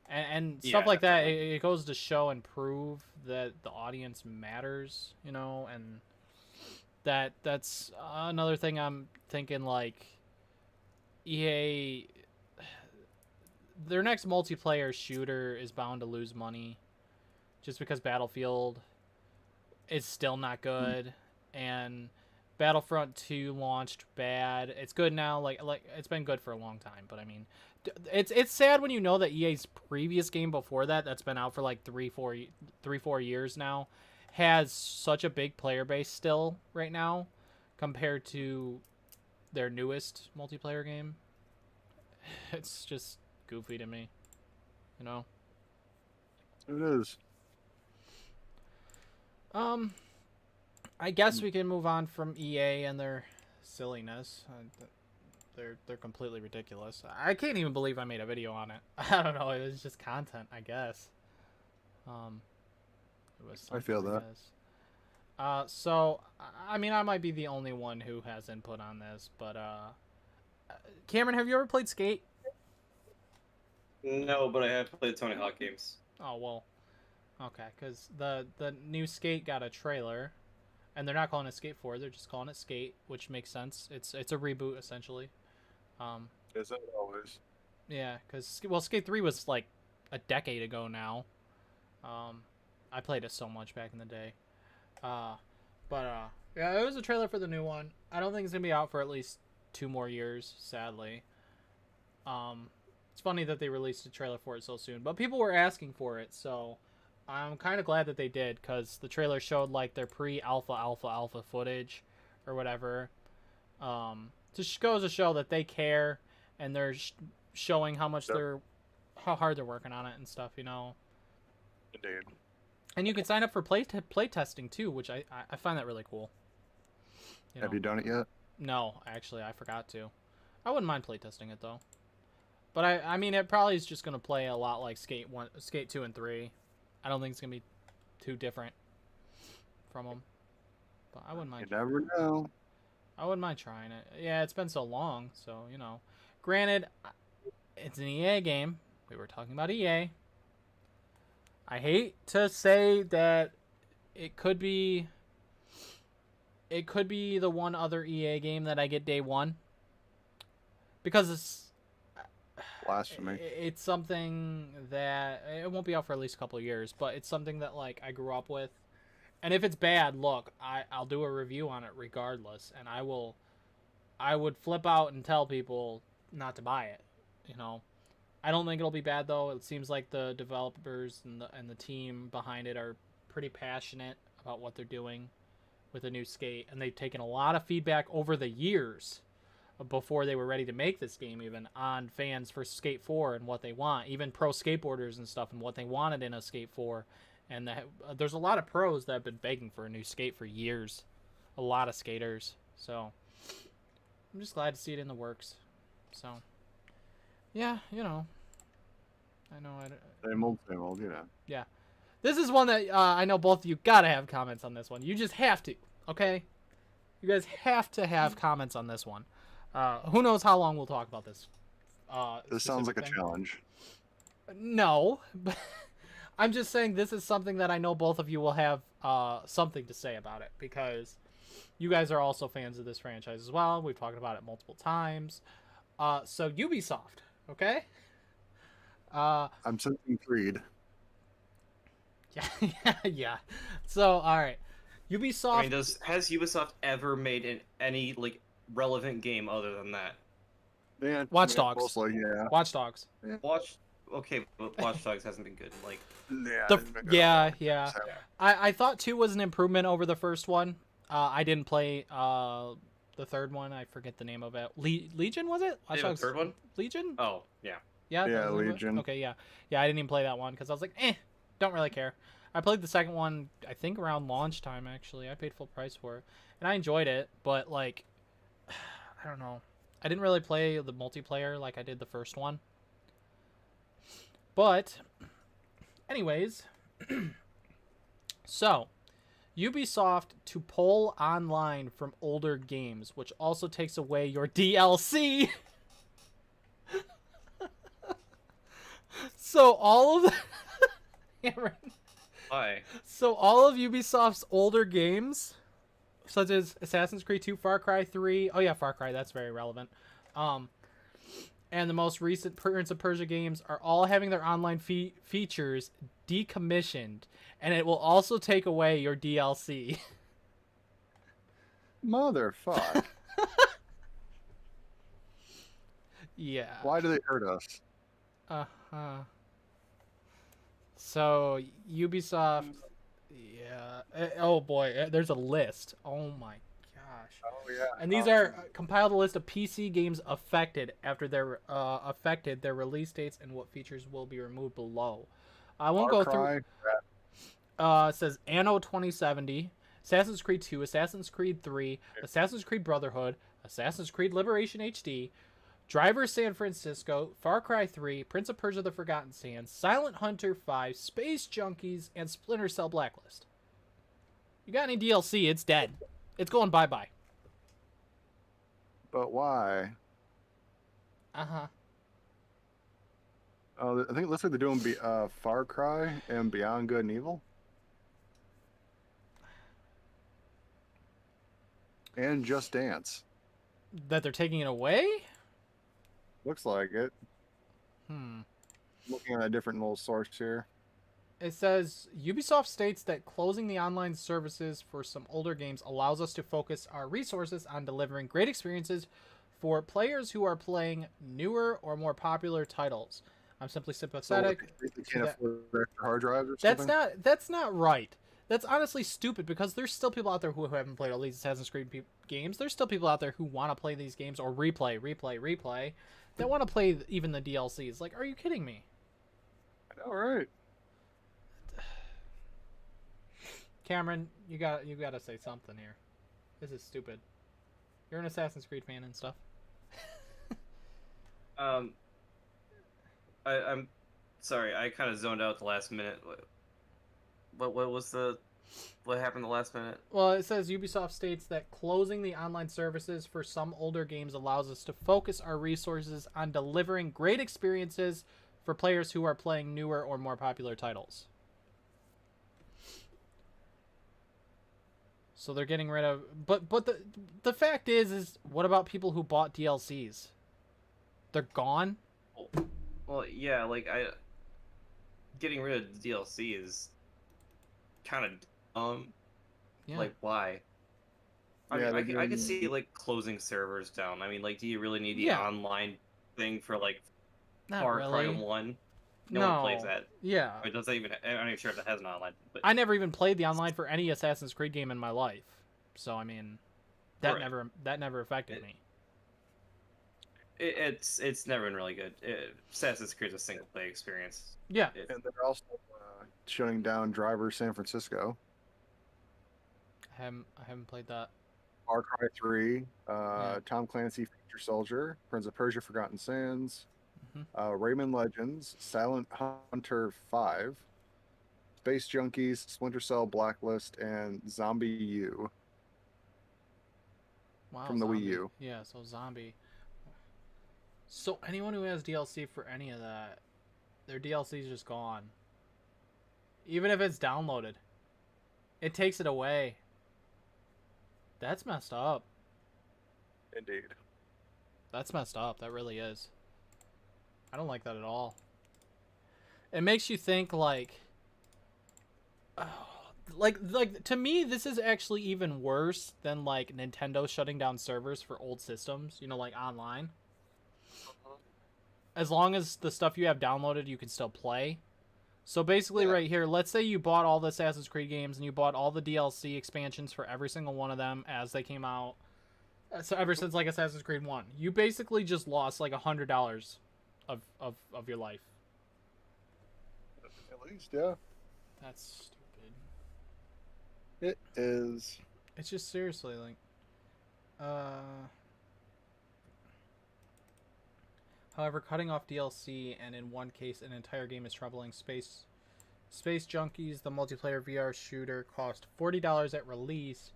And stuff Yeah, like that, definitely. it goes to show and prove that the audience matters, and that's another thing I'm thinking, like, EA, their next multiplayer shooter is bound to lose money just because Battlefield is still not good, and Battlefront 2 launched bad. It's good now, like it's been good for a long time, but I mean, it's sad when you know that EA's previous game before that, that's been out for like 4 years now, has such a big player base still right now compared to their newest multiplayer game. It's just goofy to me, you know. It is. I guess we can move on from EA and their silliness. They're completely ridiculous. I can't even believe I made a video on it. I don't know. It was just content, I guess. It was I feel that. So I mean, I might be the only one who has input on this, but Cameron, have you ever played Skate? No, but I have played Tony Hawk games. Oh well, okay, because the new Skate got a trailer, and they're not calling it Skate 4. They're just calling it Skate, which makes sense. It's a reboot essentially. Is it always? Yeah, because Skate 3 was like a decade ago now. I played it so much back in the day. Yeah, it was a trailer for the new one. I don't think it's gonna be out for at least 2 more years, sadly. It's funny that they released a trailer for it so soon, but people were asking for it, so I'm kind of glad that they did, because the trailer showed like their pre-alpha footage or whatever. Just goes to show that they care, and they're showing how much how hard they're working on it and stuff, you know. Indeed. And you can sign up for play testing too, which I find that really cool. Have you done it yet? No, actually, I forgot to. I wouldn't mind play testing it though. But I mean, it probably is just gonna play a lot like Skate 2, and 3. I don't think it's gonna be too different from them. But I wouldn't mind. You never know. I wouldn't mind trying it. Yeah, it's been so long, so you know. Granted, it's an EA game. We were talking about EA. I hate to say that it could be the one other EA game that I get day one, because it's Blasphemy. It's something that it won't be out for at least a couple of years, but it's something that like I grew up with, and if it's bad, look, I'll do a review on it regardless, and I would flip out and tell people not to buy it, you know. I don't think it'll be bad though. It seems like the developers and the team behind it are pretty passionate about what they're doing with the new Skate, and they've taken a lot of feedback over the years before they were ready to make this game, even on fans for Skate 4 and what they want, even pro skateboarders and stuff, and what they wanted in a Skate 4. And there's a lot of pros that have been begging for a new Skate for years, a lot of skaters. So I'm just glad to see it in the works. So yeah, you know, I know. Same old, you know. Yeah, this is one that I know both of you gotta have comments on this one. You just have to, okay? You guys have to have comments on this one. Who knows how long we'll talk about this? This sounds like a challenge. No, but I'm just saying this is something that I know both of you will have something to say about it, because you guys are also fans of this franchise as well. We've talked about it multiple times. So Ubisoft, okay? I'm sensing greed. Yeah. So, all right. Ubisoft. I mean, has Ubisoft ever made any like relevant game other than that? Man, Watch Dogs. Mostly, yeah. Watch Dogs. Okay, but Watch Dogs hasn't been good. Like, yeah. I thought 2 was an improvement over the first one. I didn't play the third one. I forget the name of it. Legion, was it? Watch Dogs. Third one? Legion? Oh, yeah. Yeah, Legion. Okay, yeah. Yeah, I didn't even play that one because I was like, don't really care. I played the second one, I think around launch time, actually. I paid full price for it. And I enjoyed it, but, like, I don't know. I didn't really play the multiplayer like I did the first one. But, anyways, so, Ubisoft to pull online from older games, which also takes away your DLC. So all of the... Why? So all of Ubisoft's older games such as Assassin's Creed 2, Far Cry 3. Oh yeah, Far Cry, that's very relevant. And the most recent Prince of Persia games are all having their online features decommissioned, and it will also take away your DLC. Motherfuck. Yeah. Why do they hurt us? Uh-huh. So, Ubisoft... Yeah. Oh, boy. There's a list. Oh, my gosh. Oh yeah. And these are compiled a list of PC games affected after their release dates and what features will be removed below. I won't go through. It says Anno 2070, Assassin's Creed 2, Assassin's Creed 3, Assassin's Creed Brotherhood, Assassin's Creed Liberation HD, Driver San Francisco, Far Cry 3, Prince of Persia: The Forgotten Sands, Silent Hunter 5, Space Junkies, and Splinter Cell Blacklist. You got any DLC? It's dead. It's going bye-bye. But why? Uh-huh. Oh, I think it looks like they're doing Far Cry and Beyond Good and Evil. And Just Dance. That they're taking it away? Looks like it. Looking at a different little source here. It says, Ubisoft states that closing the online services for some older games allows us to focus our resources on delivering great experiences for players who are playing newer or more popular titles. I'm simply sympathetic. So they can't afford extra hard drives or something? That's not right. That's honestly stupid because there's still people out there who haven't played all these Assassin's Creed games. There's still people out there who want to play these games or replay that want to play even the DLCs. Like, are you kidding me? I know, right? Cameron, you got to say something here. This is stupid. You're an Assassin's Creed fan and stuff. I'm sorry. I kind of zoned out at the last minute. What happened the last minute? Well, it says Ubisoft states that closing the online services for some older games allows us to focus our resources on delivering great experiences for players who are playing newer or more popular titles. So they're getting rid of, but the fact is what about people who bought DLCs? They're gone. Well, yeah, like getting rid of the DLC is kind of Yeah. Like, why? I mean, I could see like closing servers down. I mean, like, do you really need the online thing for like Not Far Cry really. 1? No one plays that. Yeah. It doesn't even. I'm not even sure if it has an online. But I never even played the online for any Assassin's Creed game in my life, so I mean, that Right. never affected me. It's never been really good. Assassin's Creed is a single play experience. Yeah. And they're also shutting down Driver San Francisco. I haven't played that. Far Cry 3, Tom Clancy Future Soldier, Prince of Persia Forgotten Sands, Rayman Legends, Silent Hunter 5, Space Junkies, Splinter Cell Blacklist, and Zombie U. Wow. From the Wii U. Yeah, so Zombie. So anyone who has DLC for any of that, their DLC is just gone. Even if it's downloaded, it takes it away. That's messed up. Indeed. That's messed up. That really is. I don't like that at all. It makes you think like to me this is actually even worse than like Nintendo shutting down servers for old systems, you know, like online. As long as the stuff you have downloaded you can still play. So basically right here, let's say you bought all the Assassin's Creed games and you bought all the DLC expansions for every single one of them as they came out. So ever since like Assassin's Creed 1, you basically just lost like $100 of your life. At least, yeah. That's stupid. It is. It's just seriously like however, cutting off DLC and in one case an entire game is troubling. Space Junkies, the multiplayer VR shooter, cost $40 at release.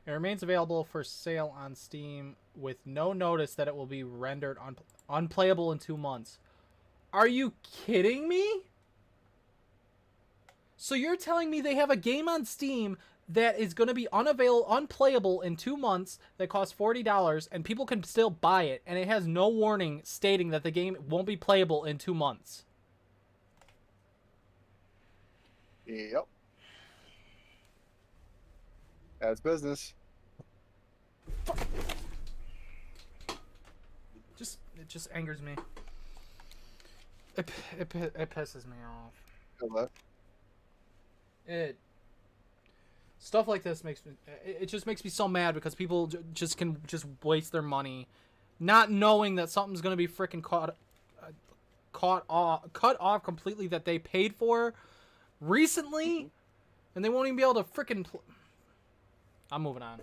It remains available for sale on Steam with no notice that it will be rendered unplayable in 2 months. Are you kidding me? So you're telling me they have a game on Steam that is going to be unplayable in 2 months that costs $40 and people can still buy it and it has no warning stating that the game won't be playable in 2 months. Yep. That's business. It just angers me. It pisses me off. Hello. Stuff like this makes me. It just makes me so mad because people just can waste their money, not knowing that something's gonna be freaking cut off completely that they paid for recently, and they won't even be able to freaking. I'm moving on.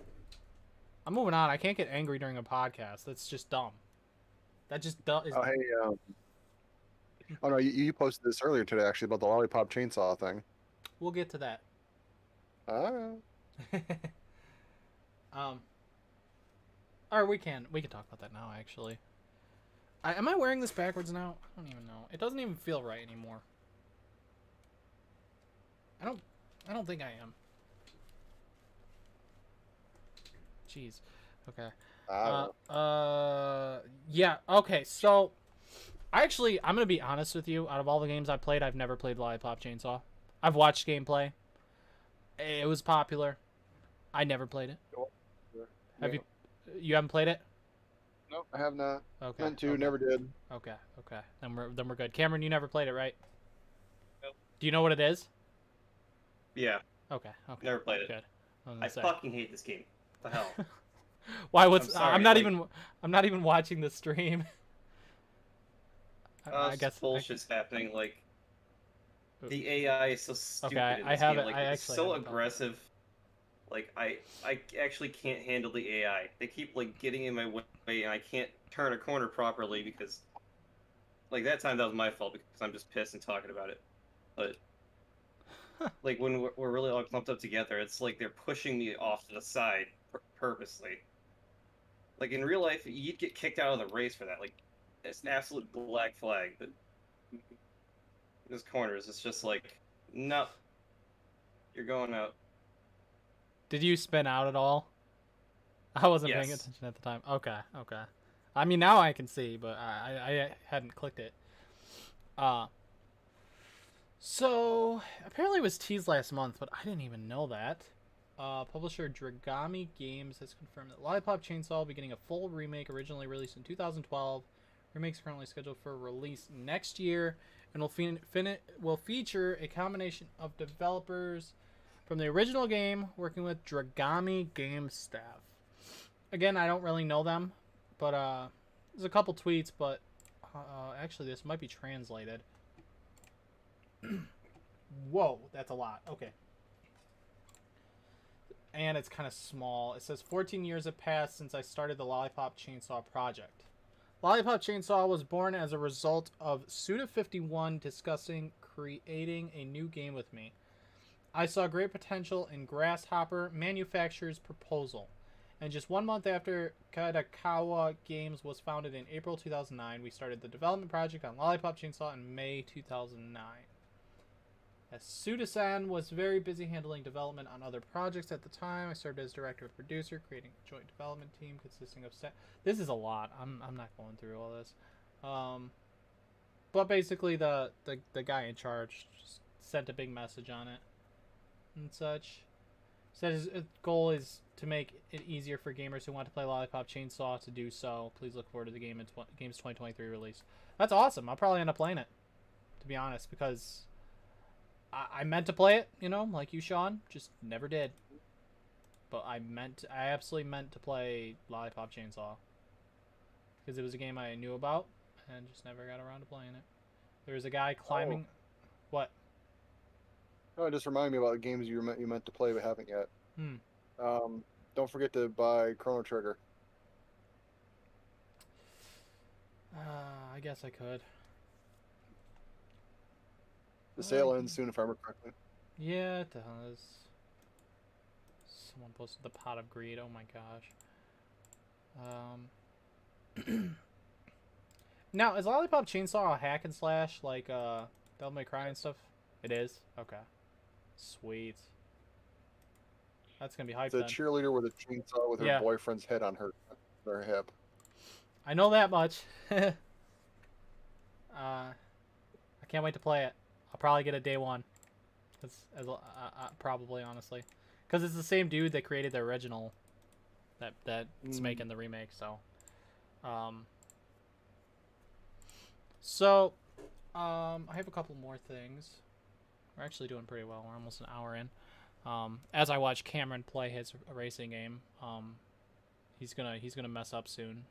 I can't get angry during a podcast. That's just dumb. That just dumb. Oh, hey. Oh no, you posted this earlier today actually about the Lollipop Chainsaw thing. We'll get to that. Or we can talk about that now. Actually, am I wearing this backwards now? I don't even know. It doesn't even feel right anymore. I don't think I am. Jeez. Okay. Yeah. Okay. So, I'm gonna be honest with you. Out of all the games I played, I've never played Lollipop Chainsaw. I've watched gameplay. It was popular. I never played it. Have you? You haven't played it? No, I have not. Okay. Meant to, okay. never did. Okay. Then we're good. Cameron, you never played it, right? Nope. Do you know what it is? Yeah. Okay. Never played it. Good. I fucking hate this game. What the hell? Why? I'm not even watching the stream. I guess bullshit's happening. Like, the AI is so stupid. Okay, in I this have game. it. Like, I it's actually so have it. aggressive. Like, I actually can't handle the AI. They keep like getting in my way, and I can't turn a corner properly because, like, that time that was my fault because I'm just pissed and talking about it. But like when we're really all clumped up together, it's like they're pushing me off to the side purposely. Like in real life, you'd get kicked out of the race for that. Like, it's an absolute black flag. But this corners, it's just like, no, you're going out. Did you spin out at all? I wasn't paying Yes. attention at the time. Okay. I mean, now I can see, but I hadn't clicked it. So apparently it was teased last month, but I didn't even know that. Publisher Dragami Games has confirmed that Lollipop Chainsaw will be getting a full remake, originally released in 2012. Remake's currently scheduled for release next year, and will feature a combination of developers from the original game working with Dragami Games staff. Again, I don't really know them, but there's a couple tweets, but actually this might be translated. Whoa, that's a lot. Okay. And it's kind of small. It says 14 years have passed since I started the Lollipop Chainsaw project. Lollipop Chainsaw was born as a result of Suda51 discussing creating a new game with me. I saw great potential in Grasshopper Manufacture's proposal. And just 1 month after Kadakawa Games was founded in April 2009, we started the development project on Lollipop Chainsaw in May 2009. As Suda-san was very busy handling development on other projects at the time, I served as director and producer, creating a joint development team consisting of... This is a lot. I'm not going through all this. But basically, the guy in charge just sent a big message on it and such. Said his goal is to make it easier for gamers who want to play Lollipop Chainsaw to do so. Please look forward to the game's 2023 release. That's awesome. I'll probably end up playing it, to be honest, because I meant to play it, you know, like you, Sean, just never did. But I absolutely meant to play Lollipop Chainsaw because it was a game I knew about and just never got around to playing it. There was a guy climbing. Oh. What? No, it just reminded me about the games you meant to play but haven't yet. Don't forget to buy Chrono Trigger. I guess I could. The sale ends soon, if I remember correctly. Yeah, it does. Someone posted the Pot of Greed. Oh my gosh. Now, is Lollipop Chainsaw a hack and slash like Devil May Cry and stuff? It is? Okay. Sweet. That's gonna be hype It's a then. cheerleader with a chainsaw with her Yeah. boyfriend's head on her hip. I know that much. I can't wait to play it. I'll probably get it day one. Probably, honestly. Because it's the same dude that created the original that's making the remake, so. I have a couple more things. We're actually doing pretty well. We're almost an hour in. As I watch Cameron play his racing game, he's gonna mess up soon,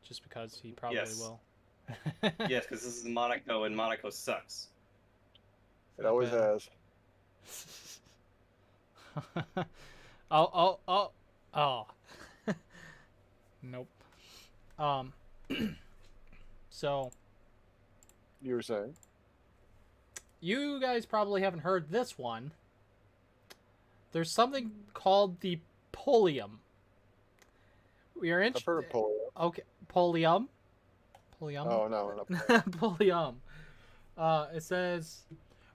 just because he probably will. Yes, because this is Monaco, and Monaco sucks. It always has. Oh. Nope. So. You were saying? You guys probably haven't heard this one. There's something called the Polium. We are I've heard of polio. Okay, Polium. Polium. Oh no. Polium. It says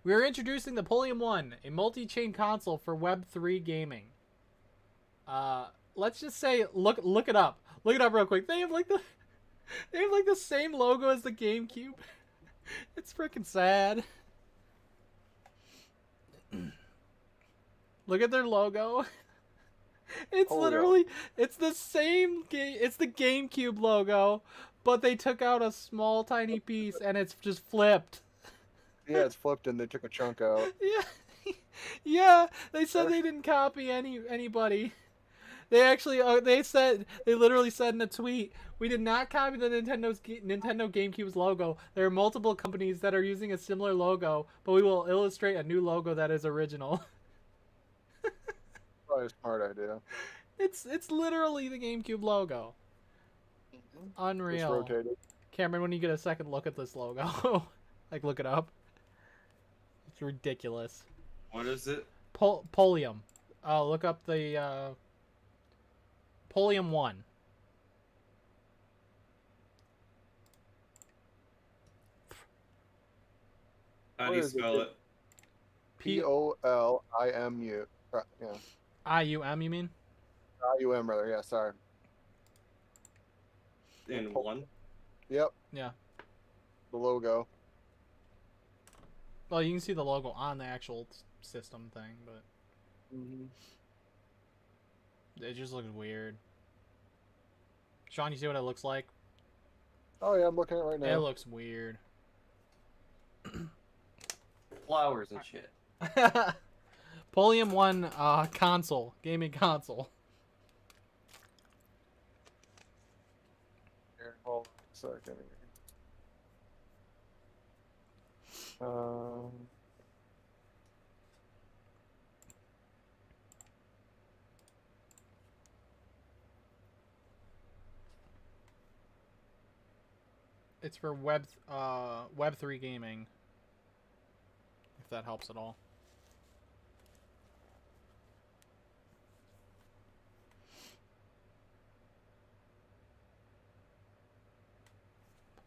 we are introducing the Polium 1, a multi-chain console for Web3 gaming. Let's just say look it up. Look it up real quick. They have like the same logo as the GameCube. It's freaking sad. Look at their logo. It's literally it's the same game. It's the GameCube logo, but they took out a small tiny piece and it's just flipped. Yeah, it's flipped and they took a chunk out. Yeah. Yeah, they said they didn't copy anybody. They actually they literally said in a tweet, "We did not copy the Nintendo GameCube's logo. There are multiple companies that are using a similar logo, but we will illustrate a new logo that is original." Probably a smart idea. It's literally the GameCube logo. Unreal. It's rotated. Cameron, when you get a second, look at this logo. Like, look it up. It's ridiculous. What is it? Polium. Look up the Polium 1. How do you spell it? Polimu. Yeah. IUM, you mean? IUM rather. Yeah. Sorry. In one? Yep. Yeah. The logo. Well, you can see the logo on the actual system thing, but it just looks weird. Sean, you see what it looks like? Oh yeah, I'm looking at it right now. It looks weird. Flowers and shit. Polium 1 console, gaming console. Here, hold on a second. It's for Web3 gaming. If that helps at all.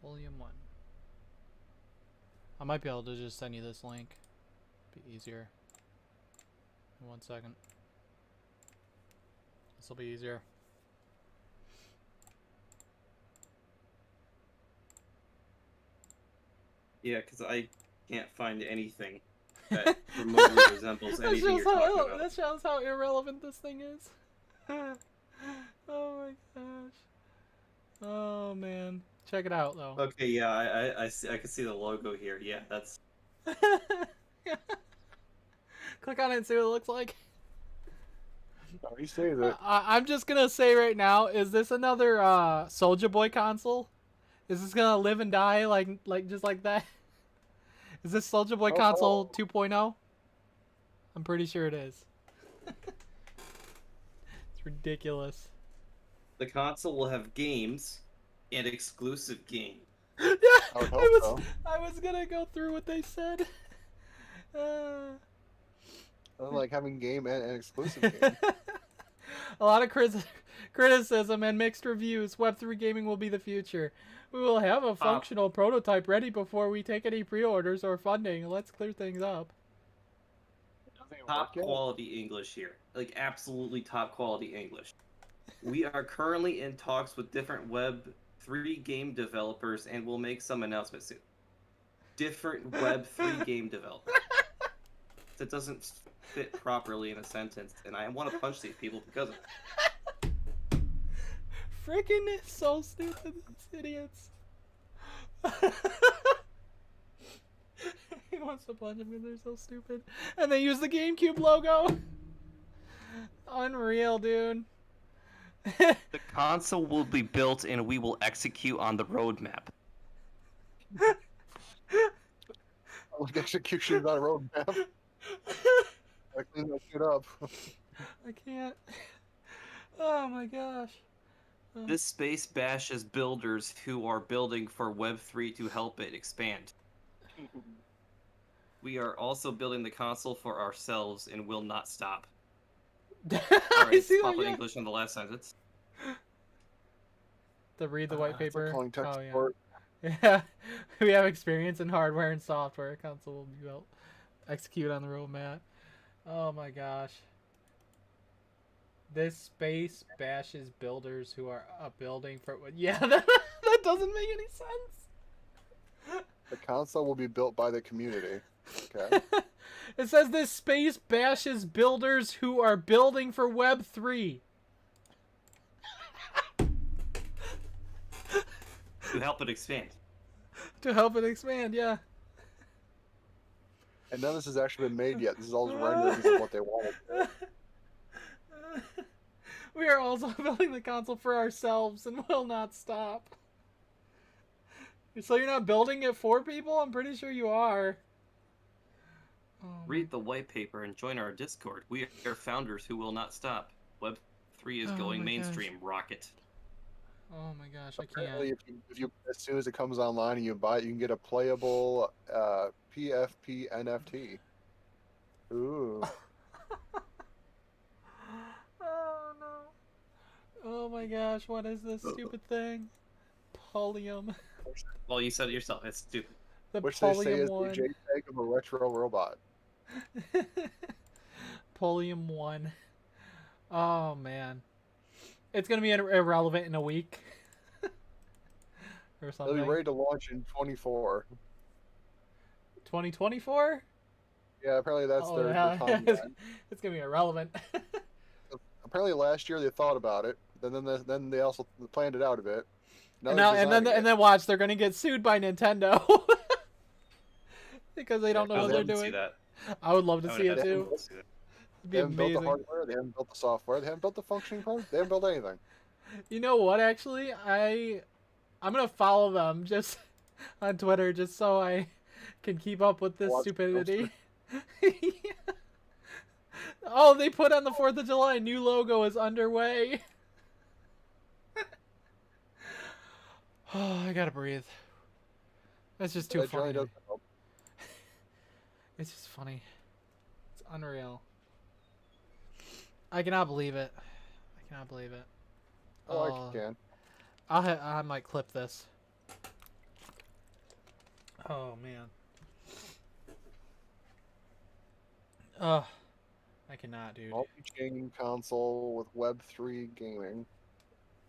Polium 1. I might be able to just send you this link. Be easier. In 1 second. This will be easier. Yeah, because I can't find anything that remotely resembles anything you're talking about. That shows how irrelevant this thing is. Oh my gosh. Oh man. Check it out though. Okay, yeah, I can see the logo here. Yeah, that's... Click on it and see what it looks like. Oh, he says it. I'm just gonna say right now, is this another Soldier Boy console? Is this gonna live and die like just like that? Is this Soldier Boy console 2.0? I'm pretty sure it is. It's ridiculous. The console will have games and exclusive games. Yeah, I was gonna go through what they said. I like having game and exclusive game. A lot of criticism and mixed reviews. Web3 gaming will be the future. We will have a functional prototype ready before we take any pre-orders or funding. Let's clear things up. Top quality English here. like absolutely top quality English. We are currently in talks with different Web3 game developers, and we'll make some announcements soon. Different Web3 game developers. That doesn't fit properly in a sentence, and I want to punch these people because of it. Freaking so stupid, these idiots. He wants to punch them because they're so stupid. And they use the GameCube logo. Unreal, dude. The console will be built and we will execute on the roadmap. Like execution is not a roadmap. I clean that shit up. I can't. Oh my gosh. This space bashes builders who are building for Web3 to help it expand. We are also building the console for ourselves and will not stop. Alright, pop in English on the last sentence. To read the white paper. Oh, yeah. Yeah. We have experience in hardware and software. Console will be built. Execute on the roadmap. Oh my gosh. This space bashes builders who are building for... Yeah, that doesn't make any sense. The console will be built by the community. Okay. It says this space bashes builders who are building for Web3. To help it expand. To help it expand, yeah. And none of this has actually been made yet. This is all just renderings of what they wanted. We are also building the console for ourselves and will not stop. So you're not building it for people? I'm pretty sure you are. Oh. Read the white paper and join our Discord. We are founders who will not stop. Web3 is going mainstream. Gosh. Rocket. Oh my gosh, I Apparently, can't. if you as soon as it comes online and you buy it, you can get a playable PFP NFT. Ooh. Oh no. Oh my gosh, what is this stupid thing? Polyum. Well, you said it yourself. It's stupid. The Which they say Polyum is one. the JPEG of a retro robot. Polyum 1. Oh man. It's gonna be irrelevant in a week. Or something. They'll be ready to launch in 24. 2024? Yeah, apparently that's their yeah. timeline. It's gonna be irrelevant. Apparently last year they thought about it. Then they also planned it out a bit. And then watch, they're gonna get sued by Nintendo. Because they don't know what they're doing. I would love to see it too. It'd be They haven't built the amazing. hardware, they haven't built the software, they haven't built the functioning part, they haven't built anything. You know what? Actually, I'm gonna follow them just on Twitter just so I can keep up with this Watch stupidity. Oh, they put on the 4th of July. New logo is underway. Oh, I gotta breathe. That's just too That funny. really doesn't help. It's just funny. It's unreal. I cannot believe it. I cannot believe it. Oh, I can. I might clip this. Oh man. Ugh. I cannot, dude. Multi-chain console with Web3 gaming.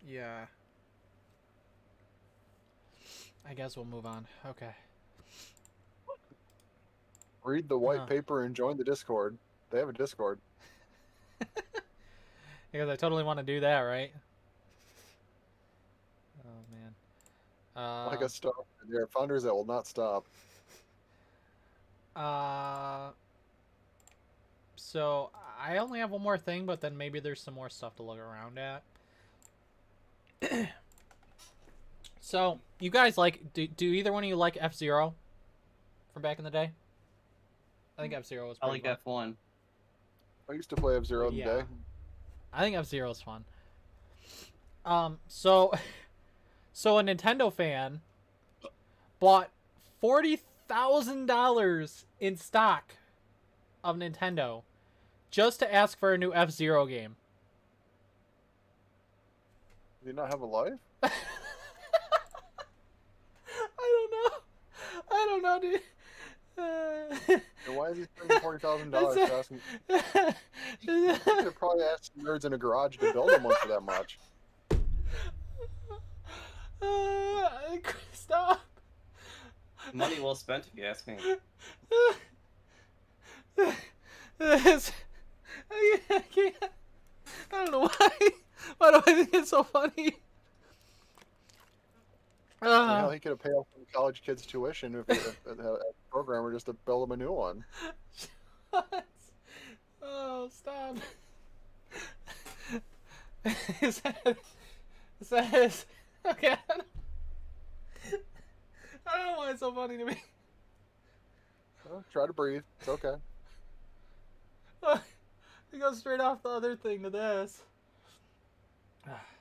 Yeah. I guess we'll move on. Okay. Read the white paper and join the Discord. They have a Discord. Because I totally want to do that, right? Oh man. Like a stop. There are founders that will not stop. So I only have one more thing, but then maybe there's some more stuff to look around at. So you guys do either one of you like F-Zero from back in the day? I think F-Zero was pretty fun. F1. I used to play F-Zero in the day. I think F-Zero is fun. So a Nintendo fan bought $40,000 in stock of Nintendo just to ask for a new F-Zero game. Do you not have a life? I don't know, dude. And why is he spending $40,000 to ask him? He could have probably asked some nerds in a garage to build him one for that much. Stop. Money well spent, if you ask me. I can't. I don't know why. Why do I think it's so funny? Hell, he could have paid off some college kids' tuition if he had a programmer just to build him a new one. What? Oh, stop. Is that okay? I don't know why it's so funny to me. Well, try to breathe. It's okay. He goes straight off the other thing to this.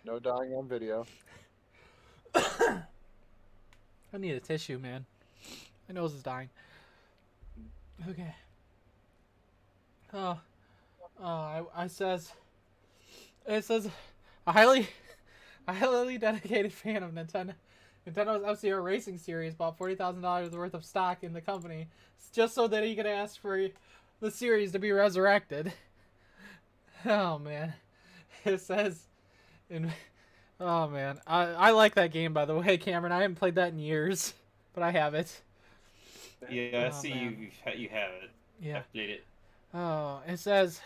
No dying on video. I need a tissue, man. My nose is dying. Okay. It says a highly dedicated fan of Nintendo's F-Zero Racing series bought $40,000 worth of stock in the company just so that he could ask for the series to be resurrected. Oh man, it says, oh man, I like that game, by the way, Cameron. I haven't played that in years, but I have it. Yeah, I Oh, see man. you have it. Yeah. I played it. Oh, it says,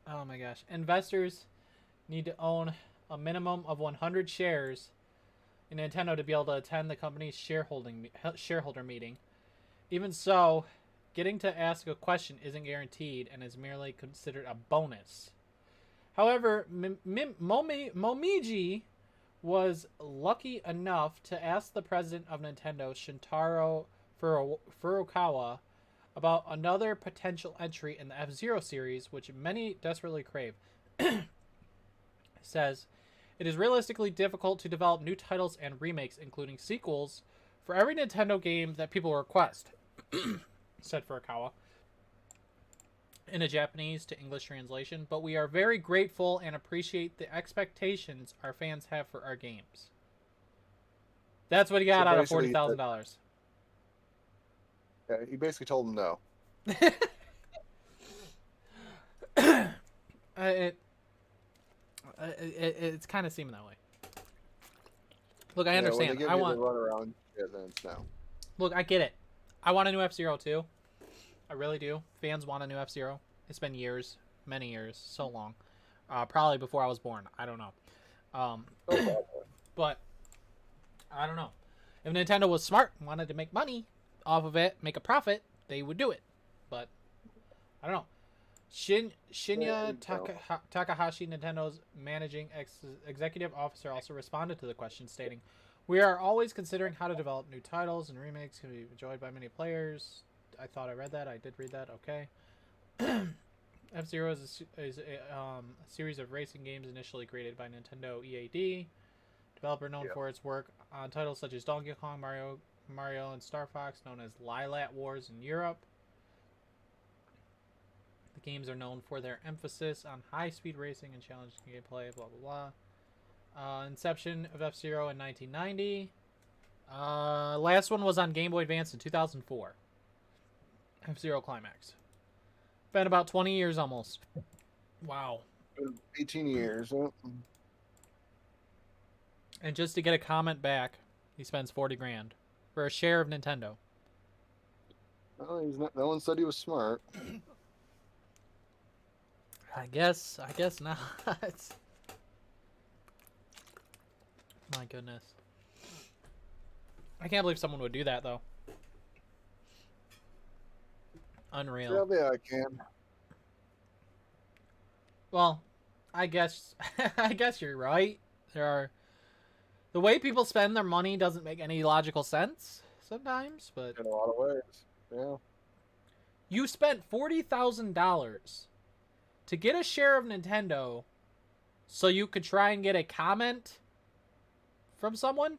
oh my gosh, investors need to own a minimum of 100 shares in Nintendo to be able to attend the company's shareholder meeting. Even so, getting to ask a question isn't guaranteed and is merely considered a bonus. However, Momiji was lucky enough to ask the president of Nintendo, Shintaro Furukawa, about another potential entry in the F-Zero series, which many desperately crave. Says, it is realistically difficult to develop new titles and remakes, including sequels, for every Nintendo game that people request, said Furukawa, in a Japanese to English translation, but we are very grateful and appreciate the expectations our fans have for our games. That's what he got out of $40,000. Yeah, he basically told him no. It's kind of seeming that way. Look, I When understand. they give I you want. the runaround, yeah, then it's no. Look, I get it. I want a new F-Zero too. I really do. Fans want a new F-Zero. It's been years, many years, so long. Probably before I was born. I don't know. But I don't know. If Nintendo was smart and wanted to make money off of it, make a profit, they would do it. But I don't know. Shinya Takahashi, Nintendo's managing executive officer, also responded to the question, stating, "We are always considering how to develop new titles and remakes can be enjoyed by many players." I thought I read that. I did read that. Okay. F-Zero is a series of racing games initially created by Nintendo EAD, developer known for its work on titles such as Donkey Kong, Mario, and Star Fox, known as Lilat Wars in Europe. The games are known for their emphasis on high-speed racing and challenging gameplay, blah, blah, blah. Inception of F-Zero in 1990. Last one was on Game Boy Advance in 2004. F-Zero Climax. Been about 20 years almost. Wow. 18 years. Huh? And just to get a comment back, he spends 40 grand for a share of Nintendo. Well, he's not. No one said he was smart. I guess not. My goodness. I can't believe someone would do that though. Unreal. Yeah, I can. Well, I guess you're right. The way people spend their money doesn't make any logical sense sometimes, but In a lot of ways. Yeah. you spent $40,000 to get a share of Nintendo so you could try and get a comment from someone?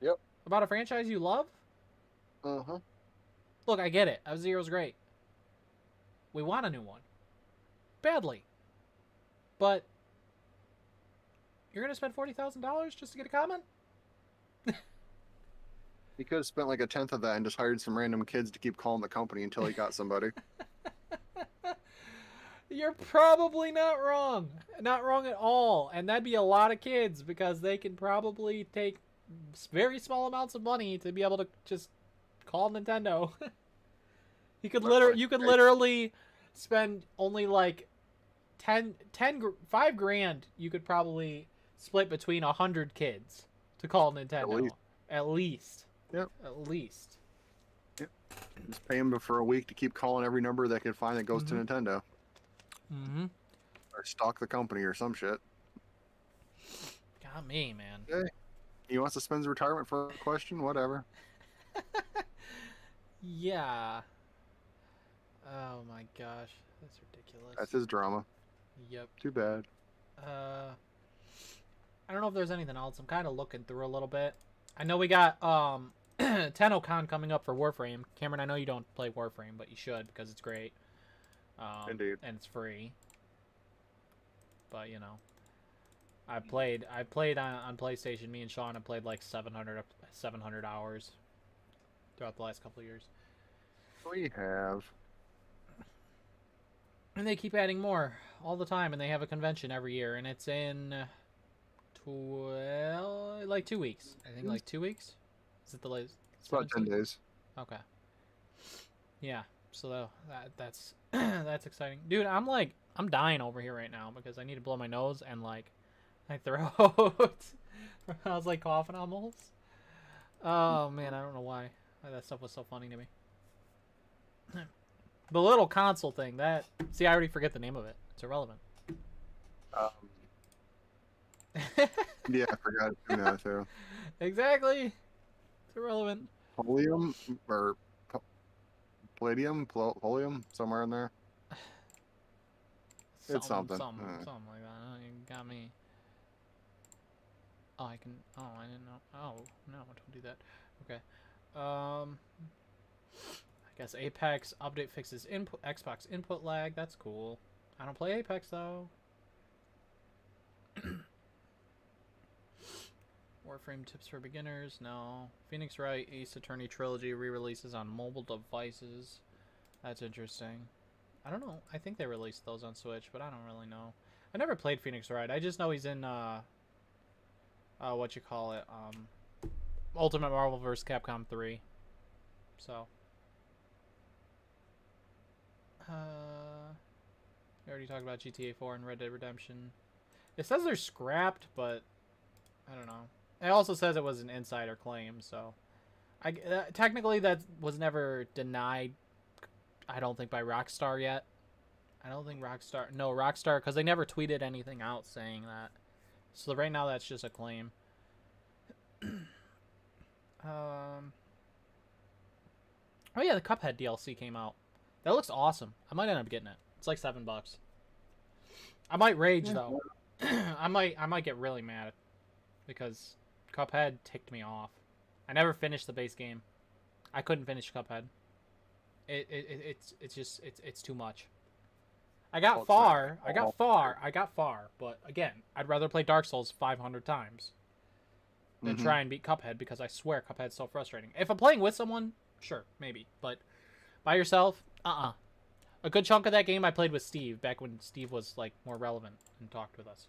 Yep. About a franchise you love? Uh-huh. Look, I get it. F-Zero's great. We want a new one. Badly. But you're going to spend $40,000 just to get a comment? He could have spent like a tenth of that and just hired some random kids to keep calling the company until he got somebody. You're probably not wrong. Not wrong at all. And that'd be a lot of kids because they can probably take very small amounts of money to be able to just call Nintendo. You could literally spend only like 5 grand you could probably split between 100 kids to call Nintendo. At least. Yep. At least. Yep. Just pay him for a week to keep calling every number they could find that goes to Nintendo. Mm-hmm. Or stalk the company or some shit. Got me, man. Hey, he wants to spend his retirement for a question? Whatever. Yeah. Oh my gosh. That's ridiculous. That's his drama. Yep. Too bad. I don't know if there's anything else. I'm kind of looking through a little bit. I know we got TennoCon coming up for Warframe. Cameron, I know you don't play Warframe, but you should because it's great. Indeed. And it's free. But you know, I played on PlayStation. Me and Sean have played like 700 hours throughout the last couple of years. We have. And they keep adding more all the time, and they have a convention every year, and it's in 2 weeks. I think like 2 weeks. Is it the latest? It's about 10 days. Okay. Yeah. So that's that's exciting, dude. I'm dying over here right now because I need to blow my nose and like my throat. I was like coughing almost. Oh man, I don't know why that stuff was so funny to me. The little console thing, I already forget the name of it. It's irrelevant. Yeah, I forgot to do that too. Exactly. It's irrelevant. Polium or Polium, somewhere in there. It's something. Something like that. You got me. Oh, I can. Oh, I didn't know. Oh, no, don't do that. Okay. I guess Apex update fixes Xbox input lag. That's cool. I don't play Apex though. Warframe tips for beginners. No. Phoenix Wright Ace Attorney Trilogy re-releases on mobile devices. That's interesting. I don't know. I think they released those on Switch, but I don't really know. I never played Phoenix Wright. I just know he's in what you call it, Ultimate Marvel vs. Capcom 3. So we already talked about GTA 4 and Red Dead Redemption. It says they're scrapped, but I don't know. It also says it was an insider claim, so technically that was never denied. I don't think by Rockstar yet. I don't think Rockstar, because they never tweeted anything out saying that. So right now that's just a claim. Oh yeah, the Cuphead DLC came out. That looks awesome. I might end up getting it. It's like $7. I might rage though. I might get really mad because Cuphead ticked me off. I never finished the base game. I couldn't finish Cuphead. It's too much. I got far, but again, I'd rather play Dark Souls 500 times than try and beat Cuphead because I swear Cuphead's so frustrating. If I'm playing with someone, sure, maybe, but by yourself, A good chunk of that game I played with Steve back when Steve was like more relevant and talked with us.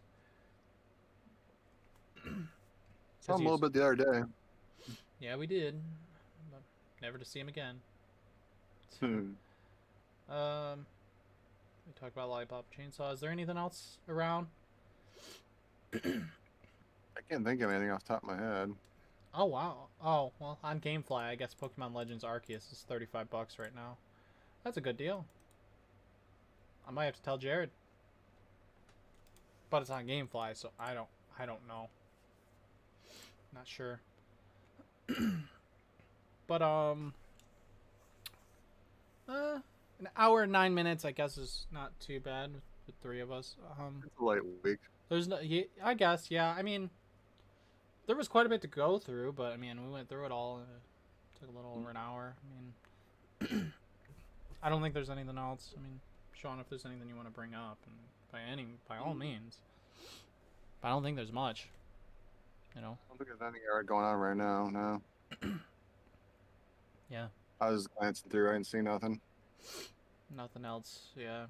Saw him a little bit the other day. Yeah, we did. But never to see him again. We talked about Lollipop Chainsaw. Is there anything else around? I can't think of anything off the top of my head. Oh wow. Oh well, on GameFly, I guess Pokemon Legends Arceus is $35 right now. That's a good deal. I might have to tell Jared. But it's on GameFly, so I don't know. Not sure. But an hour and 9 minutes, I guess, is not too bad with the three of us. It's a light week. There's no, I guess, yeah. I mean, there was quite a bit to go through, but I mean, we went through it all. It took a little over an hour. I mean, I don't think there's anything else. I mean, Sean, if there's anything you want to bring up, and by all means. But I don't think there's much. You know. I don't think there's anything going on right now. No. Yeah. I was glancing through. I didn't see nothing. Nothing else. Yeah.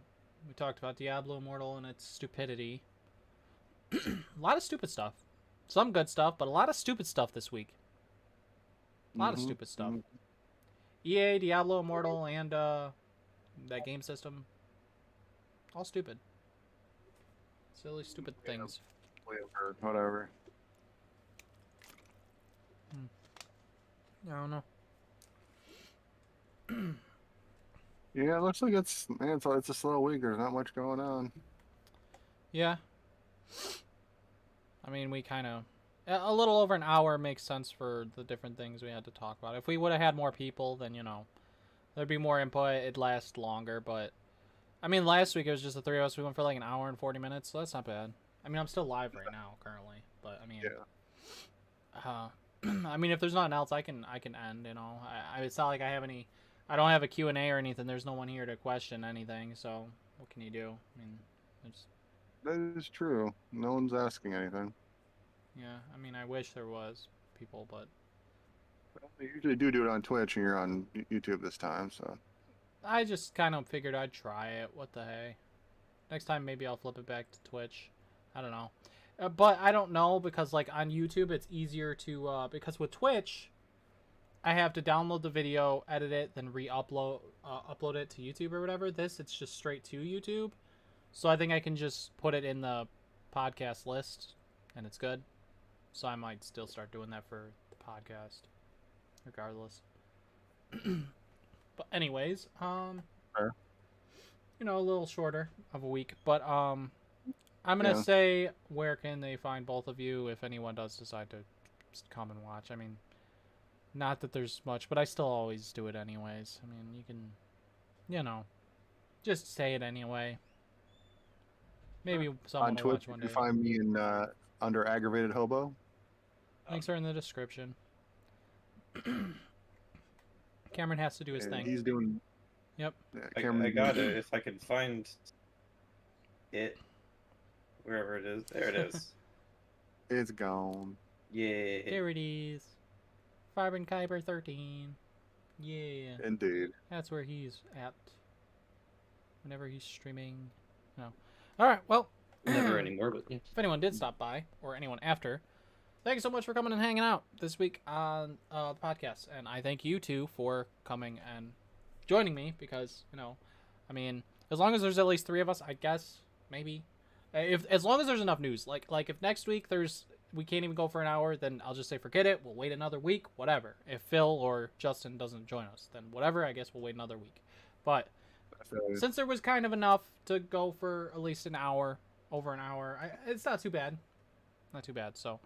We talked about Diablo Immortal and its stupidity. A lot of stupid stuff. Some good stuff, but a lot of stupid stuff this week. A lot of stupid stuff. EA, Diablo Immortal, and that game system. All stupid. Silly, stupid things. Or whatever. I don't know. Yeah, it looks like it's a slow week. There's not much going on. Yeah. I mean, we kind of... A little over an hour makes sense for the different things we had to talk about. If we would have had more people, then, you know, there'd be more input. It'd last longer, but... I mean, last week it was just the three of us. We went for like an hour and 40 minutes, so that's not bad. I mean, I'm still live right now, currently. But, I mean... Yeah. I mean, if there's nothing else, I can end, you know. It's not like I have any... I don't have a Q&A or anything. There's no one here to question anything, so what can you do? I mean, it's... That is true. No one's asking anything. Yeah, I mean, I wish there was people, but... You usually do it on Twitch, and you're on YouTube this time, so... I just kind of figured I'd try it. What the hey? Next time, maybe I'll flip it back to Twitch. I don't know. But I don't know, because, like, on YouTube, it's easier to... because with Twitch, I have to download the video, edit it, then re-upload upload it to YouTube or whatever. This, it's just straight to YouTube. So I think I can just put it in the podcast list, and it's good. So I might still start doing that for the podcast, regardless. But anyways, Fair. you know, a little shorter of a week. But I'm gonna say, where can they find both of you if anyone does decide to just come and watch? I mean, not that there's much, but I still always do it anyways. I mean, you can, you know, just say it anyway. Maybe someone On will Twitch, watch one you day. can find me in under Aggravated Hobo. Links are in the description. Cameron has to do his thing. He's doing. Yep. Yeah, I got it. If I can find it, wherever it is, there it is. It's gone. Yeah. There it is. Kyber 13. Yeah. Indeed. That's where he's at. Whenever he's streaming. No. Alright, well. Never anymore, but yeah. If anyone did stop by, or anyone after, thank you so much for coming and hanging out this week on the podcast. And I thank you two for coming and joining me because, you know, I mean, as long as there's at least three of us, I guess, maybe. As long as there's enough news. Like if next week we can't even go for an hour, then I'll just say forget it. We'll wait another week, whatever. If Phil or Justin doesn't join us, then whatever, I guess we'll wait another week. But since there was kind of enough to go for at least an hour, over an hour, it's not too bad. Not too bad. So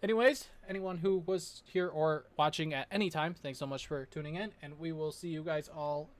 anyways, anyone who was here or watching at any time, thanks so much for tuning in, and we will see you guys all